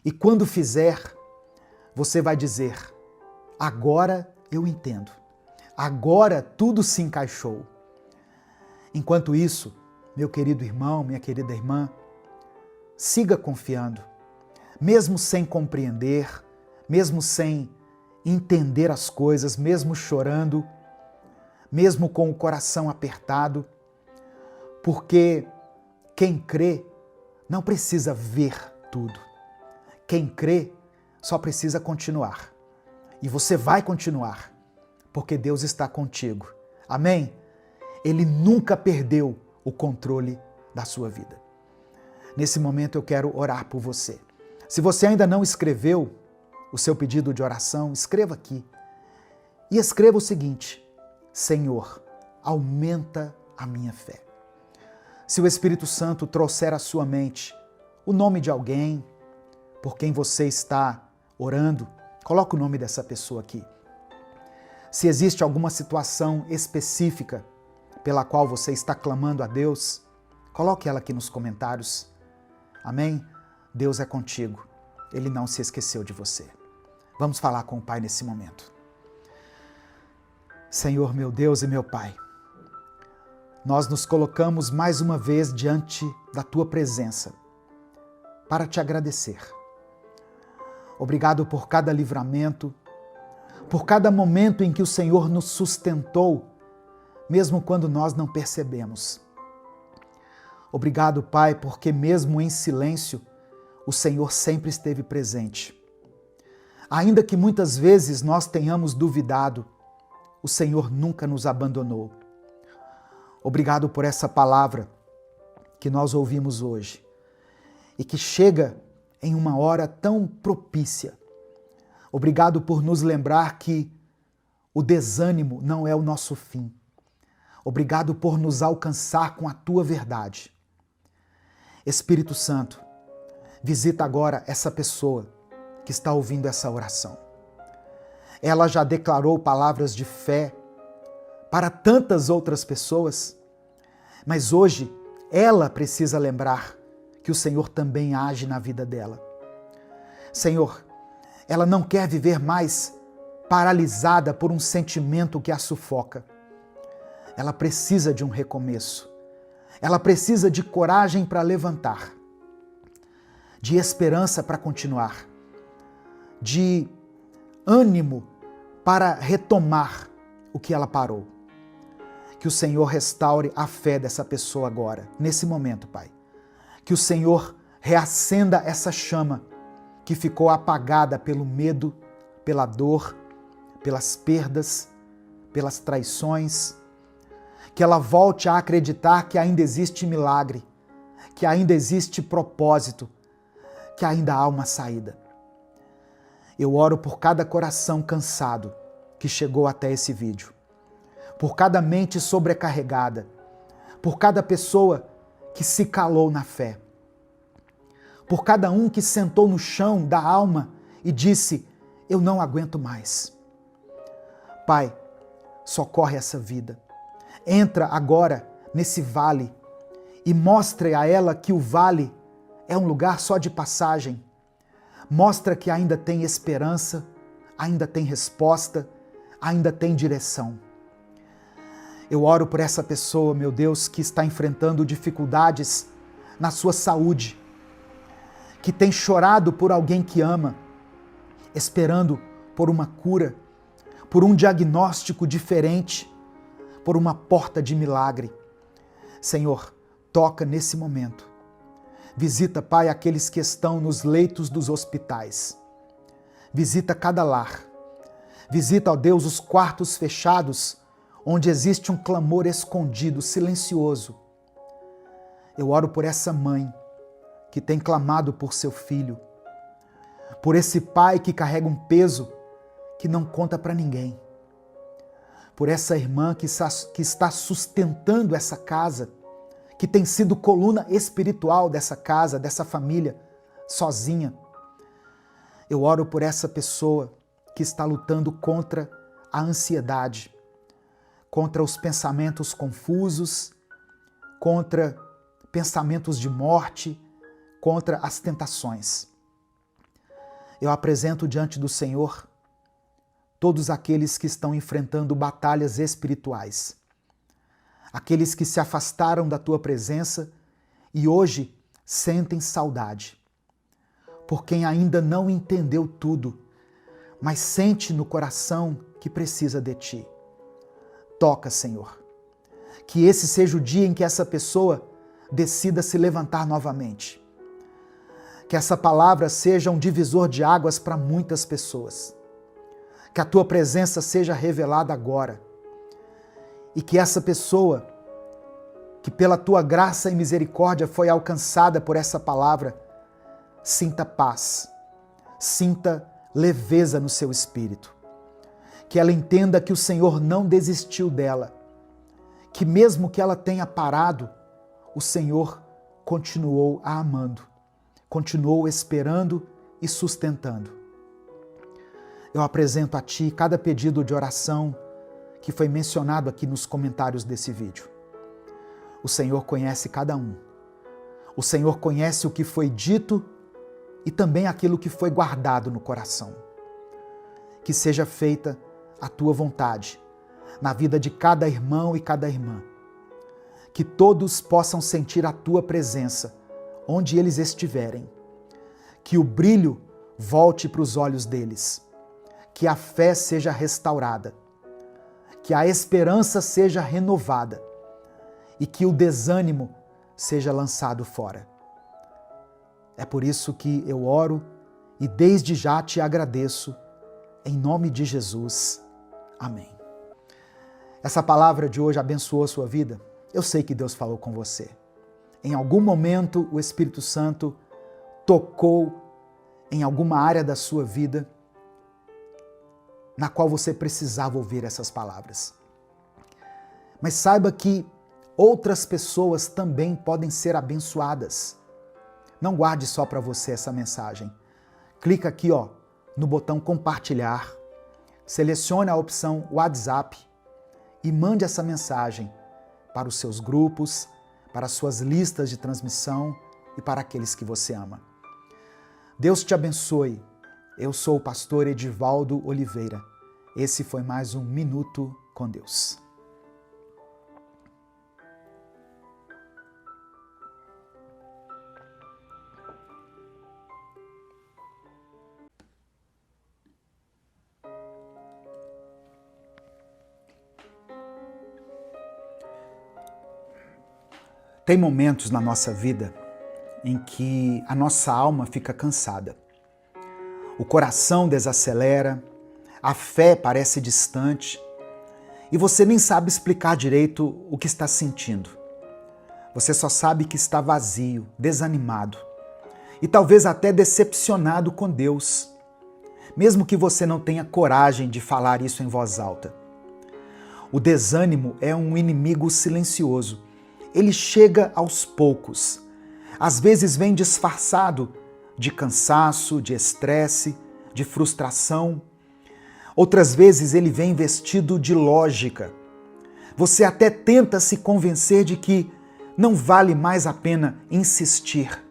E quando fizer, você vai dizer: agora eu entendo. Agora tudo se encaixou. Enquanto isso, meu querido irmão, minha querida irmã, siga confiando. Mesmo sem compreender, mesmo sem entender as coisas, mesmo chorando, mesmo com o coração apertado, porque quem crê não precisa ver tudo. Quem crê só precisa continuar. E você vai continuar, porque Deus está contigo. Amém? Ele nunca perdeu o controle da sua vida. Nesse momento eu quero orar por você. Se você ainda não escreveu o seu pedido de oração, escreva aqui. E escreva o seguinte: Senhor, aumenta a minha fé. Se o Espírito Santo trouxer à sua mente o nome de alguém por quem você está orando, coloque o nome dessa pessoa aqui. Se existe alguma situação específica pela qual você está clamando a Deus, coloque ela aqui nos comentários. Amém? Deus é contigo. Ele não se esqueceu de você. Vamos falar com o Pai nesse momento. Senhor, meu Deus e meu Pai, nós nos colocamos mais uma vez diante da Tua presença para Te agradecer. Obrigado por cada livramento, por cada momento em que o Senhor nos sustentou, mesmo quando nós não percebemos. Obrigado, Pai, porque mesmo em silêncio, o Senhor sempre esteve presente. Ainda que muitas vezes nós tenhamos duvidado, o Senhor nunca nos abandonou. Obrigado por essa palavra que nós ouvimos hoje e que chega em uma hora tão propícia. Obrigado por nos lembrar que o desânimo não é o nosso fim. Obrigado por nos alcançar com a Tua verdade. Espírito Santo, visita agora essa pessoa que está ouvindo essa oração. Ela já declarou palavras de fé para tantas outras pessoas, mas hoje ela precisa lembrar que o Senhor também age na vida dela. Senhor, ela não quer viver mais paralisada por um sentimento que a sufoca. Ela precisa de um recomeço. Ela precisa de coragem para levantar, de esperança para continuar, de ânimo para retomar o que ela parou. Que o Senhor restaure a fé dessa pessoa agora, nesse momento, Pai. Que o Senhor reacenda essa chama que ficou apagada pelo medo, pela dor, pelas perdas, pelas traições. Que ela volte a acreditar que ainda existe milagre, que ainda existe propósito, que ainda há uma saída. Eu oro por cada coração cansado que chegou até esse vídeo, por cada mente sobrecarregada, por cada pessoa que se calou na fé, por cada um que sentou no chão da alma e disse: eu não aguento mais. Pai, socorre essa vida. Entra agora nesse vale e mostre a ela que o vale é um lugar só de passagem. Mostra que ainda tem esperança, ainda tem resposta, ainda tem direção. Eu oro por essa pessoa, meu Deus, que está enfrentando dificuldades na sua saúde, que tem chorado por alguém que ama, esperando por uma cura, por um diagnóstico diferente, por uma porta de milagre. Senhor, toca nesse momento. Visita, Pai, aqueles que estão nos leitos dos hospitais. Visita cada lar. Visita, ó Deus, os quartos fechados, onde existe um clamor escondido, silencioso. Eu oro por essa mãe que tem clamado por seu filho, por esse pai que carrega um peso que não conta para ninguém, por essa irmã que está sustentando essa casa, que tem sido coluna espiritual dessa casa, dessa família, sozinha. Eu oro por essa pessoa que está lutando contra a ansiedade, contra os pensamentos confusos, contra pensamentos de morte, contra as tentações. Eu apresento diante do Senhor todos aqueles que estão enfrentando batalhas espirituais, aqueles que se afastaram da tua presença e hoje sentem saudade, por quem ainda não entendeu tudo, mas sente no coração que precisa de ti. Toca, Senhor, que esse seja o dia em que essa pessoa decida se levantar novamente. Que essa palavra seja um divisor de águas para muitas pessoas. Que a tua presença seja revelada agora. E que essa pessoa, que pela tua graça e misericórdia foi alcançada por essa palavra, sinta paz, sinta leveza no seu espírito. Que ela entenda que o Senhor não desistiu dela, que mesmo que ela tenha parado, o Senhor continuou a amando, continuou esperando e sustentando. Eu apresento a Ti cada pedido de oração que foi mencionado aqui nos comentários desse vídeo. O Senhor conhece cada um. O Senhor conhece o que foi dito e também aquilo que foi guardado no coração. Que seja feita a Tua vontade na vida de cada irmão e cada irmã. Que todos possam sentir a Tua presença onde eles estiverem. Que o brilho volte para os olhos deles. Que a fé seja restaurada. Que a esperança seja renovada. E que o desânimo seja lançado fora. É por isso que eu oro e desde já te agradeço, em nome de Jesus. Amém. Essa palavra de hoje abençoou a sua vida? Eu sei que Deus falou com você. Em algum momento o Espírito Santo tocou em alguma área da sua vida na qual você precisava ouvir essas palavras. Mas saiba que outras pessoas também podem ser abençoadas. Não guarde só para você essa mensagem. Clica aqui, no botão compartilhar, selecione a opção WhatsApp e mande essa mensagem para os seus grupos, para as suas listas de transmissão e para aqueles que você ama. Deus te abençoe. Eu sou o pastor Edivaldo Oliveira. Esse foi mais um Minuto com Deus. Tem momentos na nossa vida em que a nossa alma fica cansada. O coração desacelera, a fé parece distante e você nem sabe explicar direito o que está sentindo. Você só sabe que está vazio, desanimado e talvez até decepcionado com Deus, mesmo que você não tenha coragem de falar isso em voz alta. O desânimo é um inimigo silencioso. Ele chega aos poucos. Às vezes vem disfarçado de cansaço, de estresse, de frustração. Outras vezes ele vem vestido de lógica. Você até tenta se convencer de que não vale mais a pena insistir,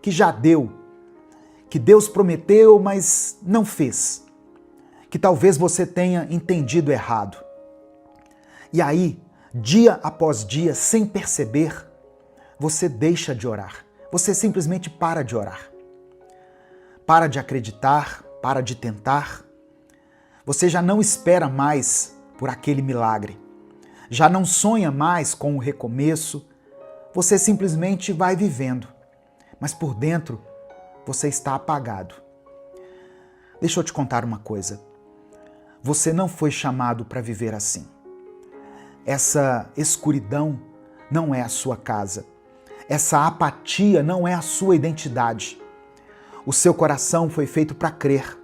que já deu, que Deus prometeu, mas não fez, que talvez você tenha entendido errado. E aí, dia após dia, sem perceber, você deixa de orar. Você simplesmente para de orar. Para de acreditar, para de tentar. Você já não espera mais por aquele milagre. Já não sonha mais com o recomeço. Você simplesmente vai vivendo. Mas por dentro, você está apagado. Deixa eu te contar uma coisa. Você não foi chamado para viver assim. Essa escuridão não é a sua casa. Essa apatia não é a sua identidade. O seu coração foi feito para crer.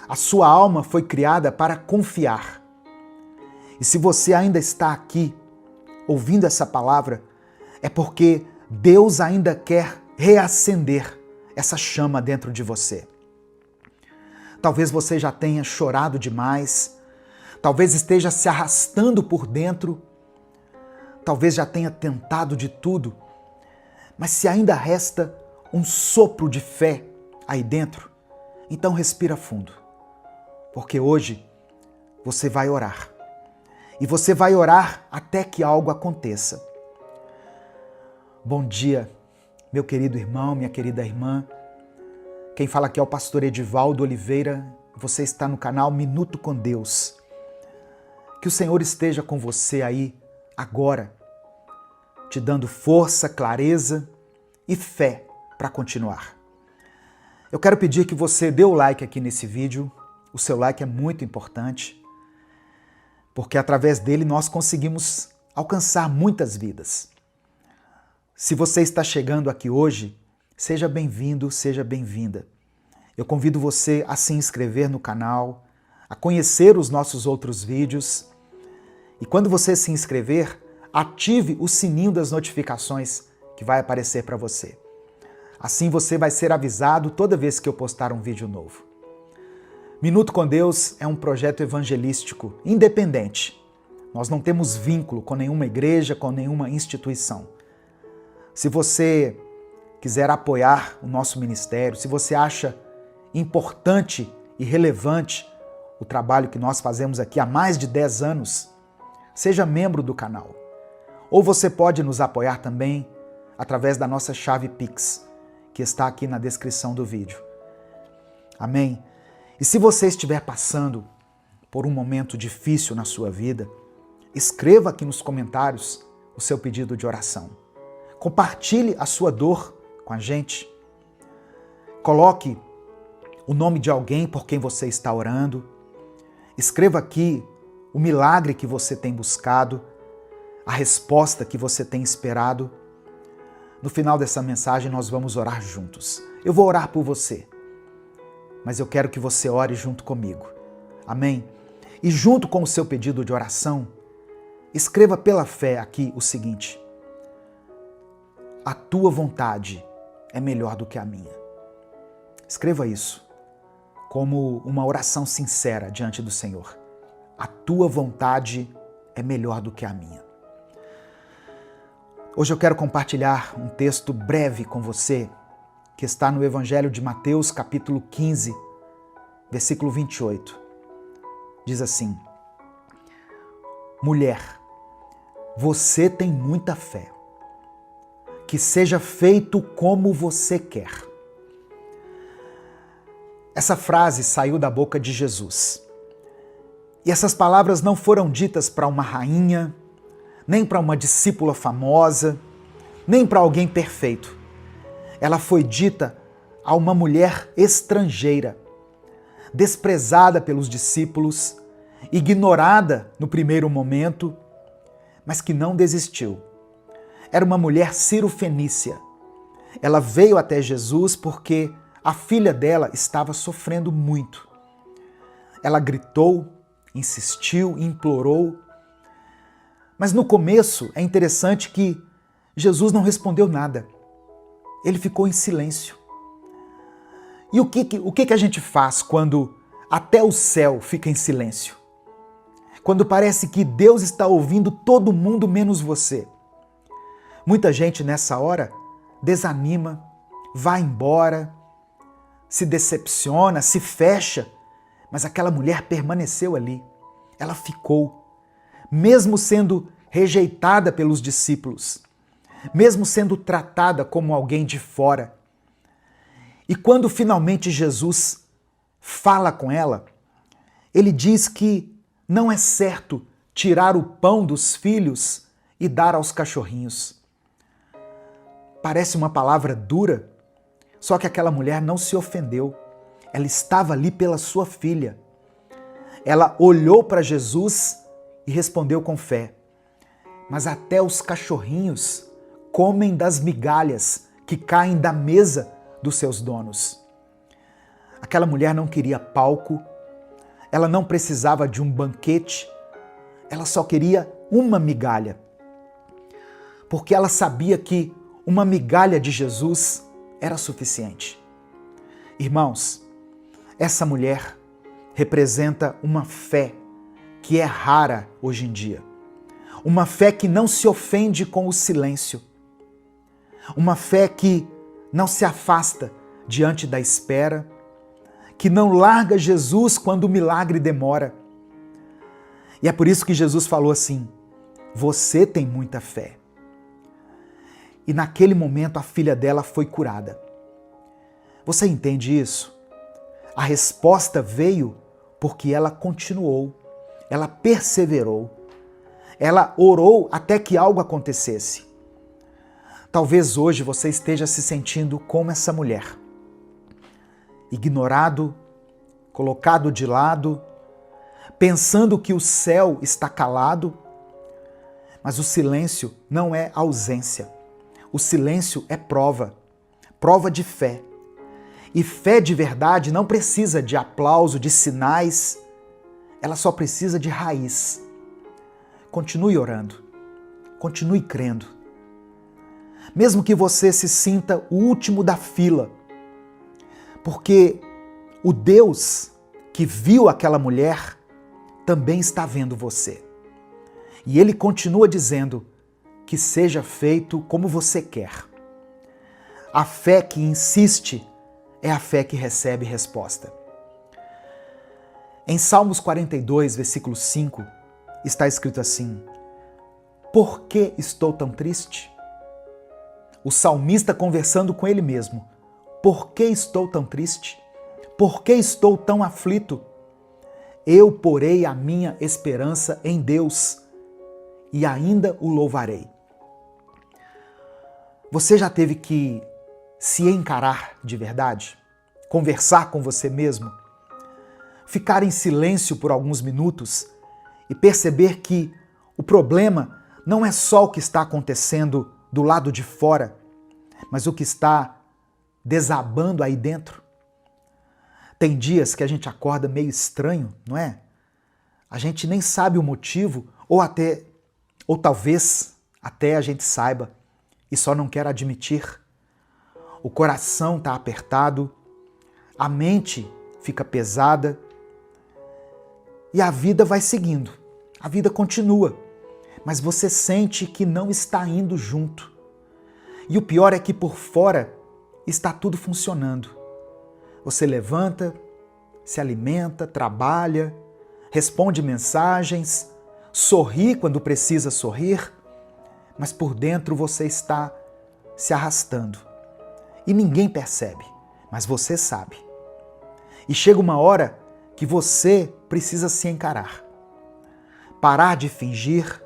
A sua alma foi criada para confiar. E se você ainda está aqui, ouvindo essa palavra, é porque Deus ainda quer reacender essa chama dentro de você. Talvez você já tenha chorado demais, talvez esteja se arrastando por dentro, talvez já tenha tentado de tudo, mas se ainda resta um sopro de fé aí dentro, então respira fundo, porque hoje você vai orar. E você vai orar até que algo aconteça. Bom dia, meu querido irmão, minha querida irmã. Quem fala aqui é o pastor Edivaldo Oliveira. Você está no canal Minuto com Deus. Que o Senhor esteja com você aí agora, te dando força, clareza e fé para continuar. Eu quero pedir que você dê o like aqui nesse vídeo. O seu like é muito importante, porque através dele nós conseguimos alcançar muitas vidas. Se você está chegando aqui hoje, seja bem-vindo, seja bem-vinda. Eu convido você a se inscrever no canal, a conhecer os nossos outros vídeos. E quando você se inscrever, ative o sininho das notificações que vai aparecer para você. Assim você vai ser avisado toda vez que eu postar um vídeo novo. Minuto com Deus é um projeto evangelístico independente. Nós não temos vínculo com nenhuma igreja, com nenhuma instituição. Se você quiser apoiar o nosso ministério, se você acha importante e relevante o trabalho que nós fazemos aqui há mais de 10 anos, seja membro do canal. Ou você pode nos apoiar também através da nossa chave Pix, que está aqui na descrição do vídeo. Amém? E se você estiver passando por um momento difícil na sua vida, escreva aqui nos comentários o seu pedido de oração. Compartilhe a sua dor com a gente. Coloque o nome de alguém por quem você está orando. Escreva aqui o milagre que você tem buscado, a resposta que você tem esperado. No final dessa mensagem nós vamos orar juntos. Eu vou orar por você, mas eu quero que você ore junto comigo. Amém? E junto com o seu pedido de oração, escreva pela fé aqui o seguinte: a tua vontade é melhor do que a minha. Escreva isso como uma oração sincera diante do Senhor. A tua vontade é melhor do que a minha. Hoje eu quero compartilhar um texto breve com você, que está no Evangelho de Mateus, capítulo 15, versículo 28. Diz assim: mulher, você tem muita fé. Que seja feito como você quer. Essa frase saiu da boca de Jesus. E essas palavras não foram ditas para uma rainha, nem para uma discípula famosa, nem para alguém perfeito. Ela foi dita a uma mulher estrangeira, desprezada pelos discípulos, ignorada no primeiro momento, mas que não desistiu. Era uma mulher cirofenícia. Ela veio até Jesus porque a filha dela estava sofrendo muito. Ela gritou, insistiu, implorou. Mas no começo é interessante que Jesus não respondeu nada. Ele ficou em silêncio. E o que a gente faz quando até o céu fica em silêncio? Quando parece que Deus está ouvindo todo mundo menos você. Muita gente nessa hora desanima, vai embora, se decepciona, se fecha, mas aquela mulher permaneceu ali. Ela ficou, mesmo sendo rejeitada pelos discípulos, mesmo sendo tratada como alguém de fora. E quando finalmente Jesus fala com ela, ele diz que não é certo tirar o pão dos filhos e dar aos cachorrinhos. Parece uma palavra dura, só que aquela mulher não se ofendeu. Ela estava ali pela sua filha. Ela olhou para Jesus e respondeu com fé: mas até os cachorrinhos comem das migalhas que caem da mesa dos seus donos. Aquela mulher não queria palco, ela não precisava de um banquete, ela só queria uma migalha. Porque ela sabia que uma migalha de Jesus era suficiente. Irmãos, essa mulher representa uma fé que é rara hoje em dia. Uma fé que não se ofende com o silêncio. Uma fé que não se afasta diante da espera, que não larga Jesus quando o milagre demora. E é por isso que Jesus falou assim: você tem muita fé. E naquele momento a filha dela foi curada. Você entende isso? A resposta veio porque ela continuou, ela perseverou, ela orou até que algo acontecesse. Talvez hoje você esteja se sentindo como essa mulher, ignorado, colocado de lado, pensando que o céu está calado, mas o silêncio não é ausência. O silêncio é prova de fé. E fé de verdade não precisa de aplauso, de sinais, ela só precisa de raiz. Continue orando, continue crendo. Mesmo que você se sinta o último da fila, porque o Deus que viu aquela mulher também está vendo você. E ele continua dizendo que seja feito como você quer. A fé que insiste é a fé que recebe resposta. Em Salmos 42, versículo 5, está escrito assim: por que estou tão triste? O salmista conversando com ele mesmo. Por que estou tão triste? Por que estou tão aflito? Eu porei a minha esperança em Deus e ainda o louvarei. Você já teve que se encarar de verdade? Conversar com você mesmo? Ficar em silêncio por alguns minutos e perceber que o problema não é só o que está acontecendo do lado de fora, mas o que está desabando aí dentro? Tem dias que a gente acorda meio estranho, não é? A gente nem sabe o motivo, ou talvez até a gente saiba e só não quer admitir. O coração está apertado, a mente fica pesada e a vida vai seguindo. A vida continua, mas você sente que não está indo junto. E o pior é que por fora está tudo funcionando. Você levanta, se alimenta, trabalha, responde mensagens, sorri quando precisa sorrir, mas por dentro você está se arrastando. E ninguém percebe, mas você sabe. E chega uma hora que você precisa se encarar. Parar de fingir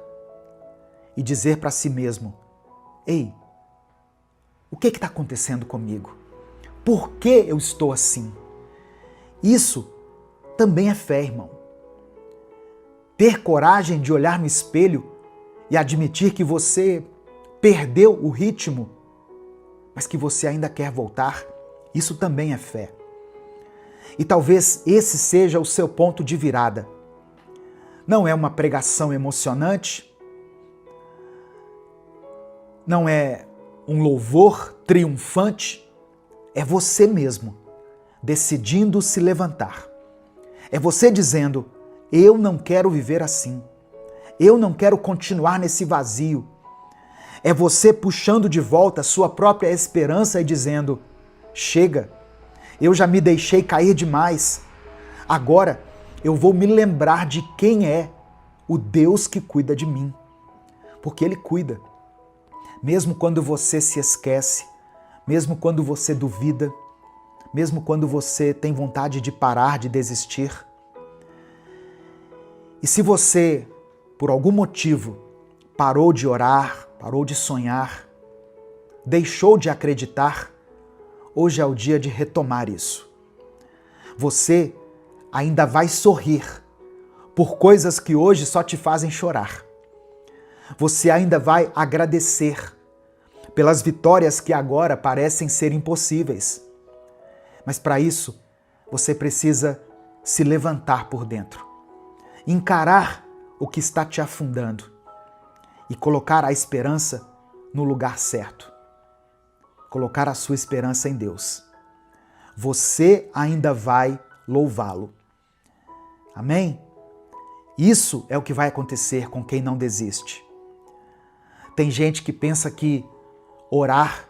e dizer para si mesmo: ei, O que está acontecendo comigo? Por que eu estou assim? Isso também é fé, irmão. Ter coragem de olhar no espelho e admitir que você perdeu o ritmo, mas que você ainda quer voltar, isso também é fé. E talvez esse seja o seu ponto de virada. Não é uma pregação emocionante, não é um louvor triunfante, é você mesmo decidindo se levantar. É você dizendo: eu não quero viver assim. Eu não quero continuar nesse vazio. É você puxando de volta a sua própria esperança e dizendo: chega, eu já me deixei cair demais. Agora eu vou me lembrar de quem é o Deus que cuida de mim. Porque Ele cuida. Mesmo quando você se esquece, mesmo quando você duvida, mesmo quando você tem vontade de parar, de desistir. E se você, por algum motivo, parou de orar, parou de sonhar, deixou de acreditar, hoje é o dia de retomar isso. Você ainda vai sorrir por coisas que hoje só te fazem chorar. Você ainda vai agradecer pelas vitórias que agora parecem ser impossíveis. Mas para isso, você precisa se levantar por dentro, encarar o que está te afundando e colocar a esperança no lugar certo. Colocar a sua esperança em Deus. Você ainda vai louvá-lo. Amém? Isso é o que vai acontecer com quem não desiste. Tem gente que pensa que orar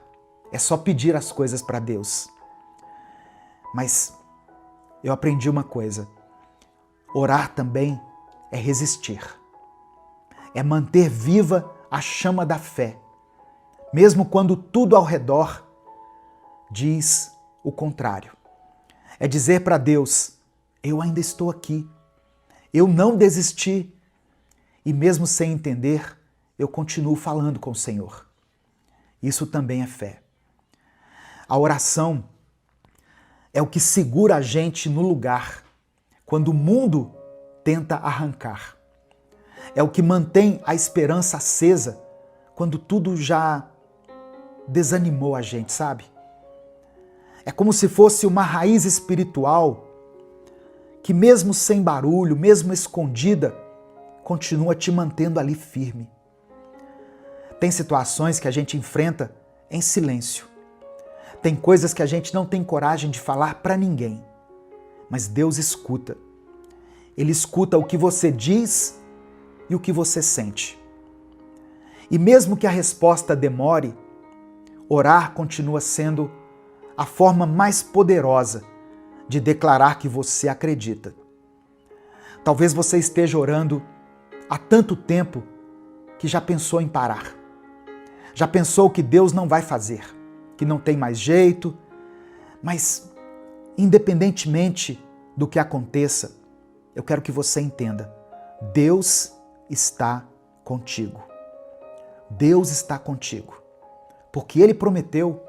é só pedir as coisas para Deus. Mas eu aprendi uma coisa. Orar também é resistir. É manter viva a chama da fé, mesmo quando tudo ao redor diz o contrário. É dizer para Deus: eu ainda estou aqui, eu não desisti, e mesmo sem entender, eu continuo falando com o Senhor. Isso também é fé. A oração é o que segura a gente no lugar quando o mundo tenta arrancar. É o que mantém a esperança acesa quando tudo já desanimou a gente, sabe? É como se fosse uma raiz espiritual que, mesmo sem barulho, mesmo escondida, continua te mantendo ali firme. Tem situações que a gente enfrenta em silêncio. Tem coisas que a gente não tem coragem de falar para ninguém. Mas Deus escuta. Ele escuta o que você diz e o que você sente. E mesmo que a resposta demore, orar continua sendo a forma mais poderosa de declarar que você acredita. Talvez você esteja orando há tanto tempo que já pensou em parar. Já pensou que Deus não vai fazer, que não tem mais jeito, mas independentemente do que aconteça, eu quero que você entenda, Deus está contigo. Deus está contigo, porque Ele prometeu.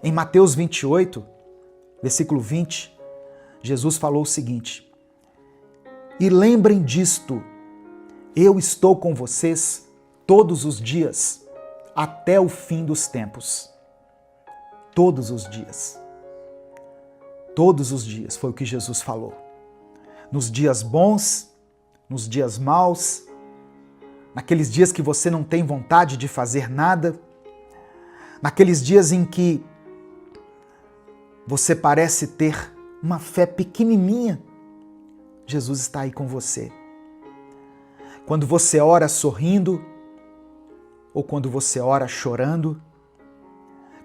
Em Mateus 28, versículo 20, Jesus falou o seguinte: e lembrem disto, eu estou com vocês todos os dias, até o fim dos tempos. Todos os dias. Todos os dias foi o que Jesus falou. Nos dias bons, nos dias maus, naqueles dias que você não tem vontade de fazer nada, naqueles dias em que você parece ter uma fé pequenininha, Jesus está aí com você. Quando você ora sorrindo, ou quando você ora chorando,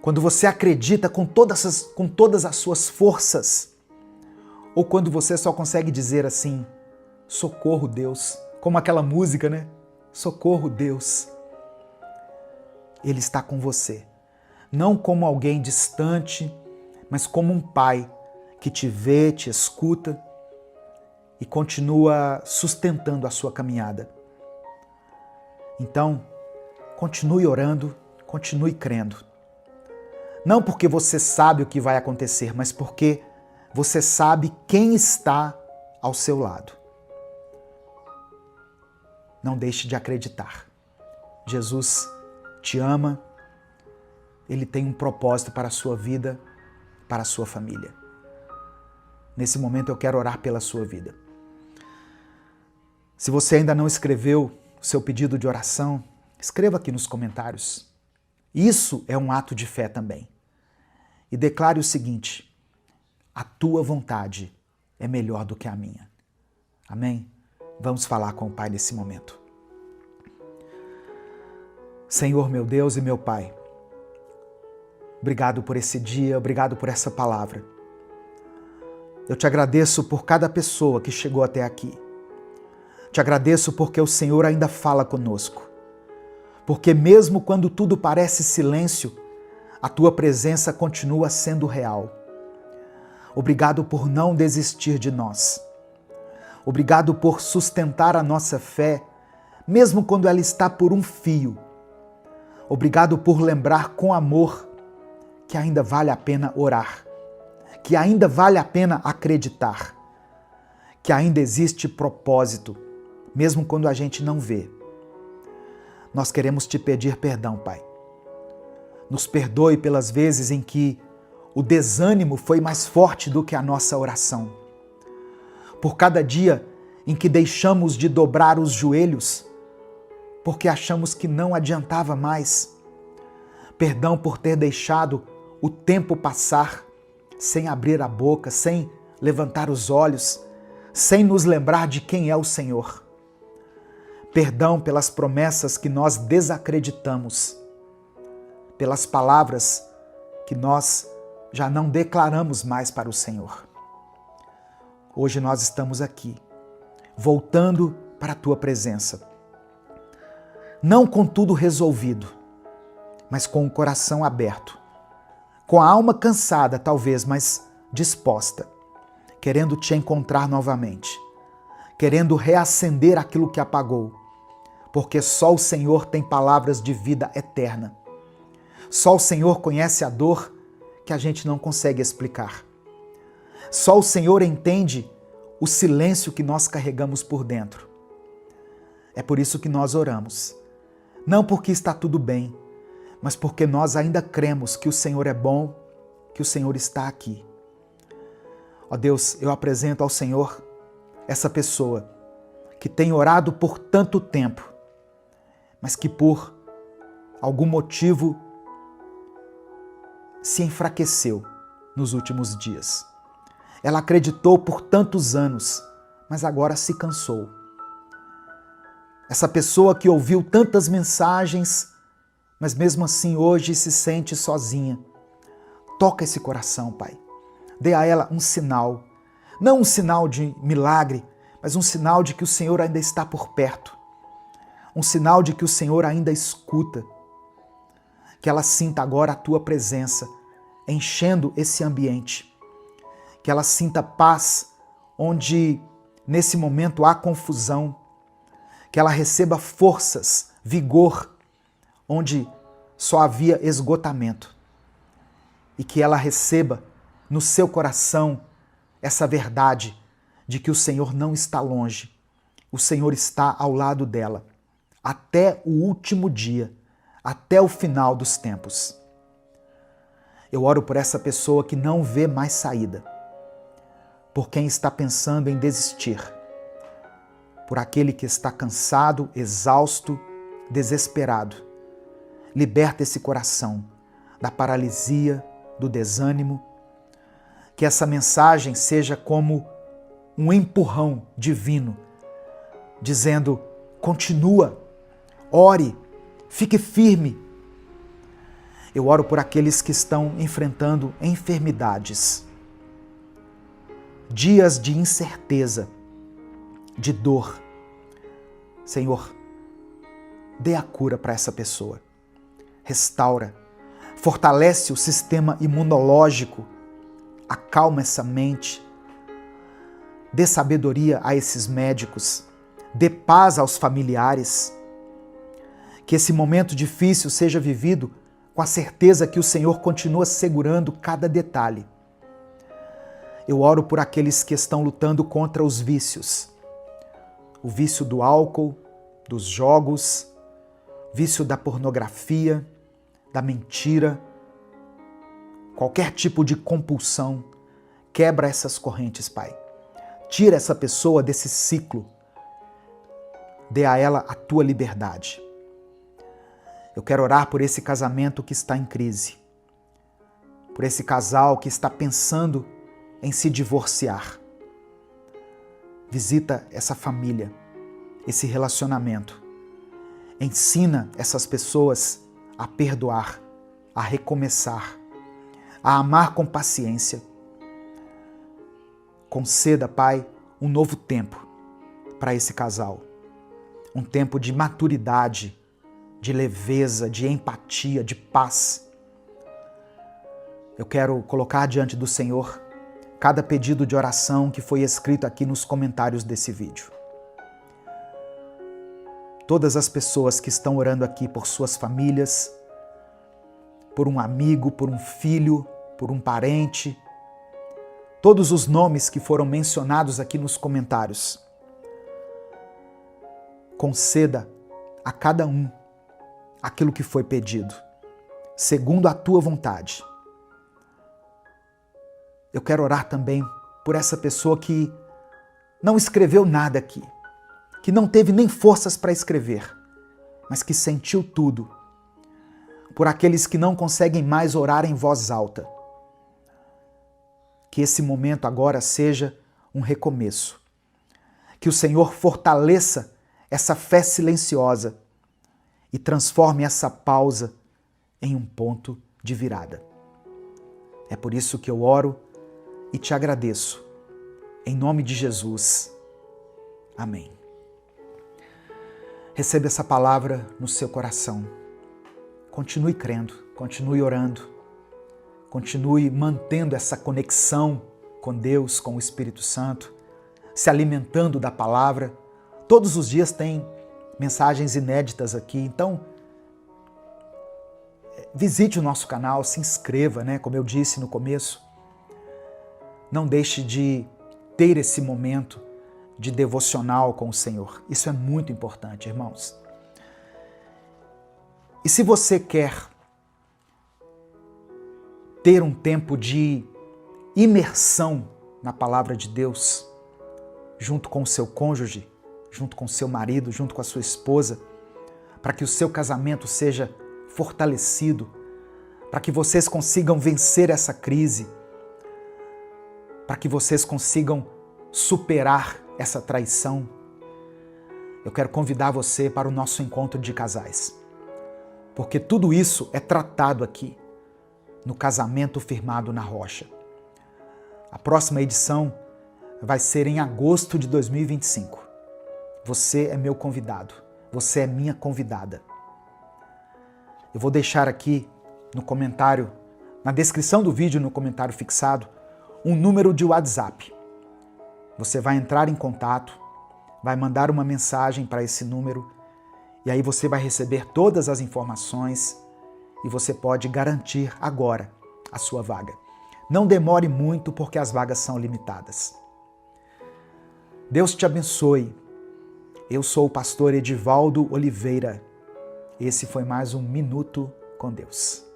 quando você acredita com todas as suas forças, ou quando você só consegue dizer assim, socorro Deus, como aquela música, né? Socorro Deus. Ele está com você, não como alguém distante, mas como um pai que te vê, te escuta e continua sustentando a sua caminhada. Então, continue orando, continue crendo. Não porque você sabe o que vai acontecer, mas porque você sabe quem está ao seu lado. Não deixe de acreditar. Jesus te ama, Ele tem um propósito para a sua vida, para a sua família. Nesse momento eu quero orar pela sua vida. Se você ainda não escreveu o seu pedido de oração, escreva aqui nos comentários. Isso é um ato de fé também. E declare o seguinte: a tua vontade é melhor do que a minha. Amém? Vamos falar com o Pai nesse momento. Senhor, meu Deus e meu Pai, obrigado por esse dia, obrigado por essa palavra. Eu te agradeço por cada pessoa que chegou até aqui. Te agradeço porque o Senhor ainda fala conosco. Porque mesmo quando tudo parece silêncio, a tua presença continua sendo real. Obrigado por não desistir de nós. Obrigado por sustentar a nossa fé, mesmo quando ela está por um fio. Obrigado por lembrar com amor que ainda vale a pena orar, que ainda vale a pena acreditar, que ainda existe propósito, mesmo quando a gente não vê. Nós queremos te pedir perdão, Pai. Nos perdoe pelas vezes em que o desânimo foi mais forte do que a nossa oração. Por cada dia em que deixamos de dobrar os joelhos, porque achamos que não adiantava mais. Perdão por ter deixado o tempo passar sem abrir a boca, sem levantar os olhos, sem nos lembrar de quem é o Senhor. Perdão pelas promessas que nós desacreditamos, pelas palavras que nós já não declaramos mais para o Senhor. Hoje nós estamos aqui, voltando para a tua presença. Não com tudo resolvido, mas com o coração aberto, com a alma cansada talvez, mas disposta, querendo te encontrar novamente, querendo reacender aquilo que apagou, porque só o Senhor tem palavras de vida eterna. Só o Senhor conhece a dor que a gente não consegue explicar. Só o Senhor entende o silêncio que nós carregamos por dentro. É por isso que nós oramos. Não porque está tudo bem, mas porque nós ainda cremos que o Senhor é bom, que o Senhor está aqui. Ó Deus, eu apresento ao Senhor essa pessoa que tem orado por tanto tempo, mas que por algum motivo se enfraqueceu nos últimos dias. Ela acreditou por tantos anos, mas agora se cansou. Essa pessoa que ouviu tantas mensagens, mas mesmo assim hoje se sente sozinha. Toca esse coração, Pai. Dê a ela um sinal. Não um sinal de milagre, mas um sinal de que o Senhor ainda está por perto. Um sinal de que o Senhor ainda escuta. Que ela sinta agora a tua presença, enchendo esse ambiente. Que ela sinta paz onde nesse momento há confusão. Que ela receba forças, vigor, onde só havia esgotamento. E que ela receba no seu coração essa verdade de que o Senhor não está longe. O Senhor está ao lado dela, até o último dia, até o final dos tempos. Eu oro por essa pessoa que não vê mais saída, por quem está pensando em desistir, por aquele que está cansado, exausto, desesperado. Liberta esse coração da paralisia, do desânimo. Que essa mensagem seja como um empurrão divino, dizendo: continua, ore, fique firme. Eu oro por aqueles que estão enfrentando enfermidades, dias de incerteza, de dor. Senhor, dê a cura para essa pessoa. Restaura, fortalece o sistema imunológico, acalma essa mente, dê sabedoria a esses médicos, dê paz aos familiares. Que esse momento difícil seja vivido com a certeza que o Senhor continua segurando cada detalhe. Eu oro por aqueles que estão lutando contra os vícios. O vício do álcool, dos jogos, vício da pornografia, da mentira, qualquer tipo de compulsão. Quebra essas correntes, Pai. Tira essa pessoa desse ciclo. Dê a ela a tua liberdade. Eu quero orar por esse casamento que está em crise, por esse casal que está pensando em se divorciar. Visita essa família, esse relacionamento. Ensina essas pessoas a perdoar, a recomeçar, a amar com paciência. Conceda, Pai, um novo tempo para esse casal. Um tempo de maturidade, de leveza, de empatia, de paz. Eu quero colocar diante do Senhor cada pedido de oração que foi escrito aqui nos comentários desse vídeo. Todas as pessoas que estão orando aqui por suas famílias, por um amigo, por um filho, por um parente, todos os nomes que foram mencionados aqui nos comentários. Conceda a cada um aquilo que foi pedido, segundo a tua vontade. Eu quero orar também por essa pessoa que não escreveu nada aqui, que não teve nem forças para escrever, mas que sentiu tudo. Por aqueles que não conseguem mais orar em voz alta. Que esse momento agora seja um recomeço. Que o Senhor fortaleça essa fé silenciosa e transforme essa pausa em um ponto de virada. É por isso que eu oro e te agradeço. Em nome de Jesus. Amém. Receba essa palavra no seu coração. Continue crendo, continue orando, continue mantendo essa conexão com Deus, com o Espírito Santo, se alimentando da palavra. Todos os dias tem mensagens inéditas aqui, então visite o nosso canal, se inscreva, como eu disse no começo. Não deixe de ter esse momento de devocional com o Senhor. Isso é muito importante, irmãos. E se você quer ter um tempo de imersão na palavra de Deus, junto com o seu cônjuge, junto com o seu marido, junto com a sua esposa, para que o seu casamento seja fortalecido, para que vocês consigam vencer essa crise, para que vocês consigam superar essa traição, eu quero convidar você para o nosso encontro de casais. Porque tudo isso é tratado aqui, no Casamento Firmado na Rocha. A próxima edição vai ser em agosto de 2025. Você é meu convidado, você é minha convidada. Eu vou deixar aqui no comentário, na descrição do vídeo, no comentário fixado, um número de WhatsApp. Você vai entrar em contato, vai mandar uma mensagem para esse número e aí você vai receber todas as informações e você pode garantir agora a sua vaga. Não demore muito porque as vagas são limitadas. Deus te abençoe. Eu sou o pastor Edivaldo Oliveira. Esse foi mais um Minuto com Deus.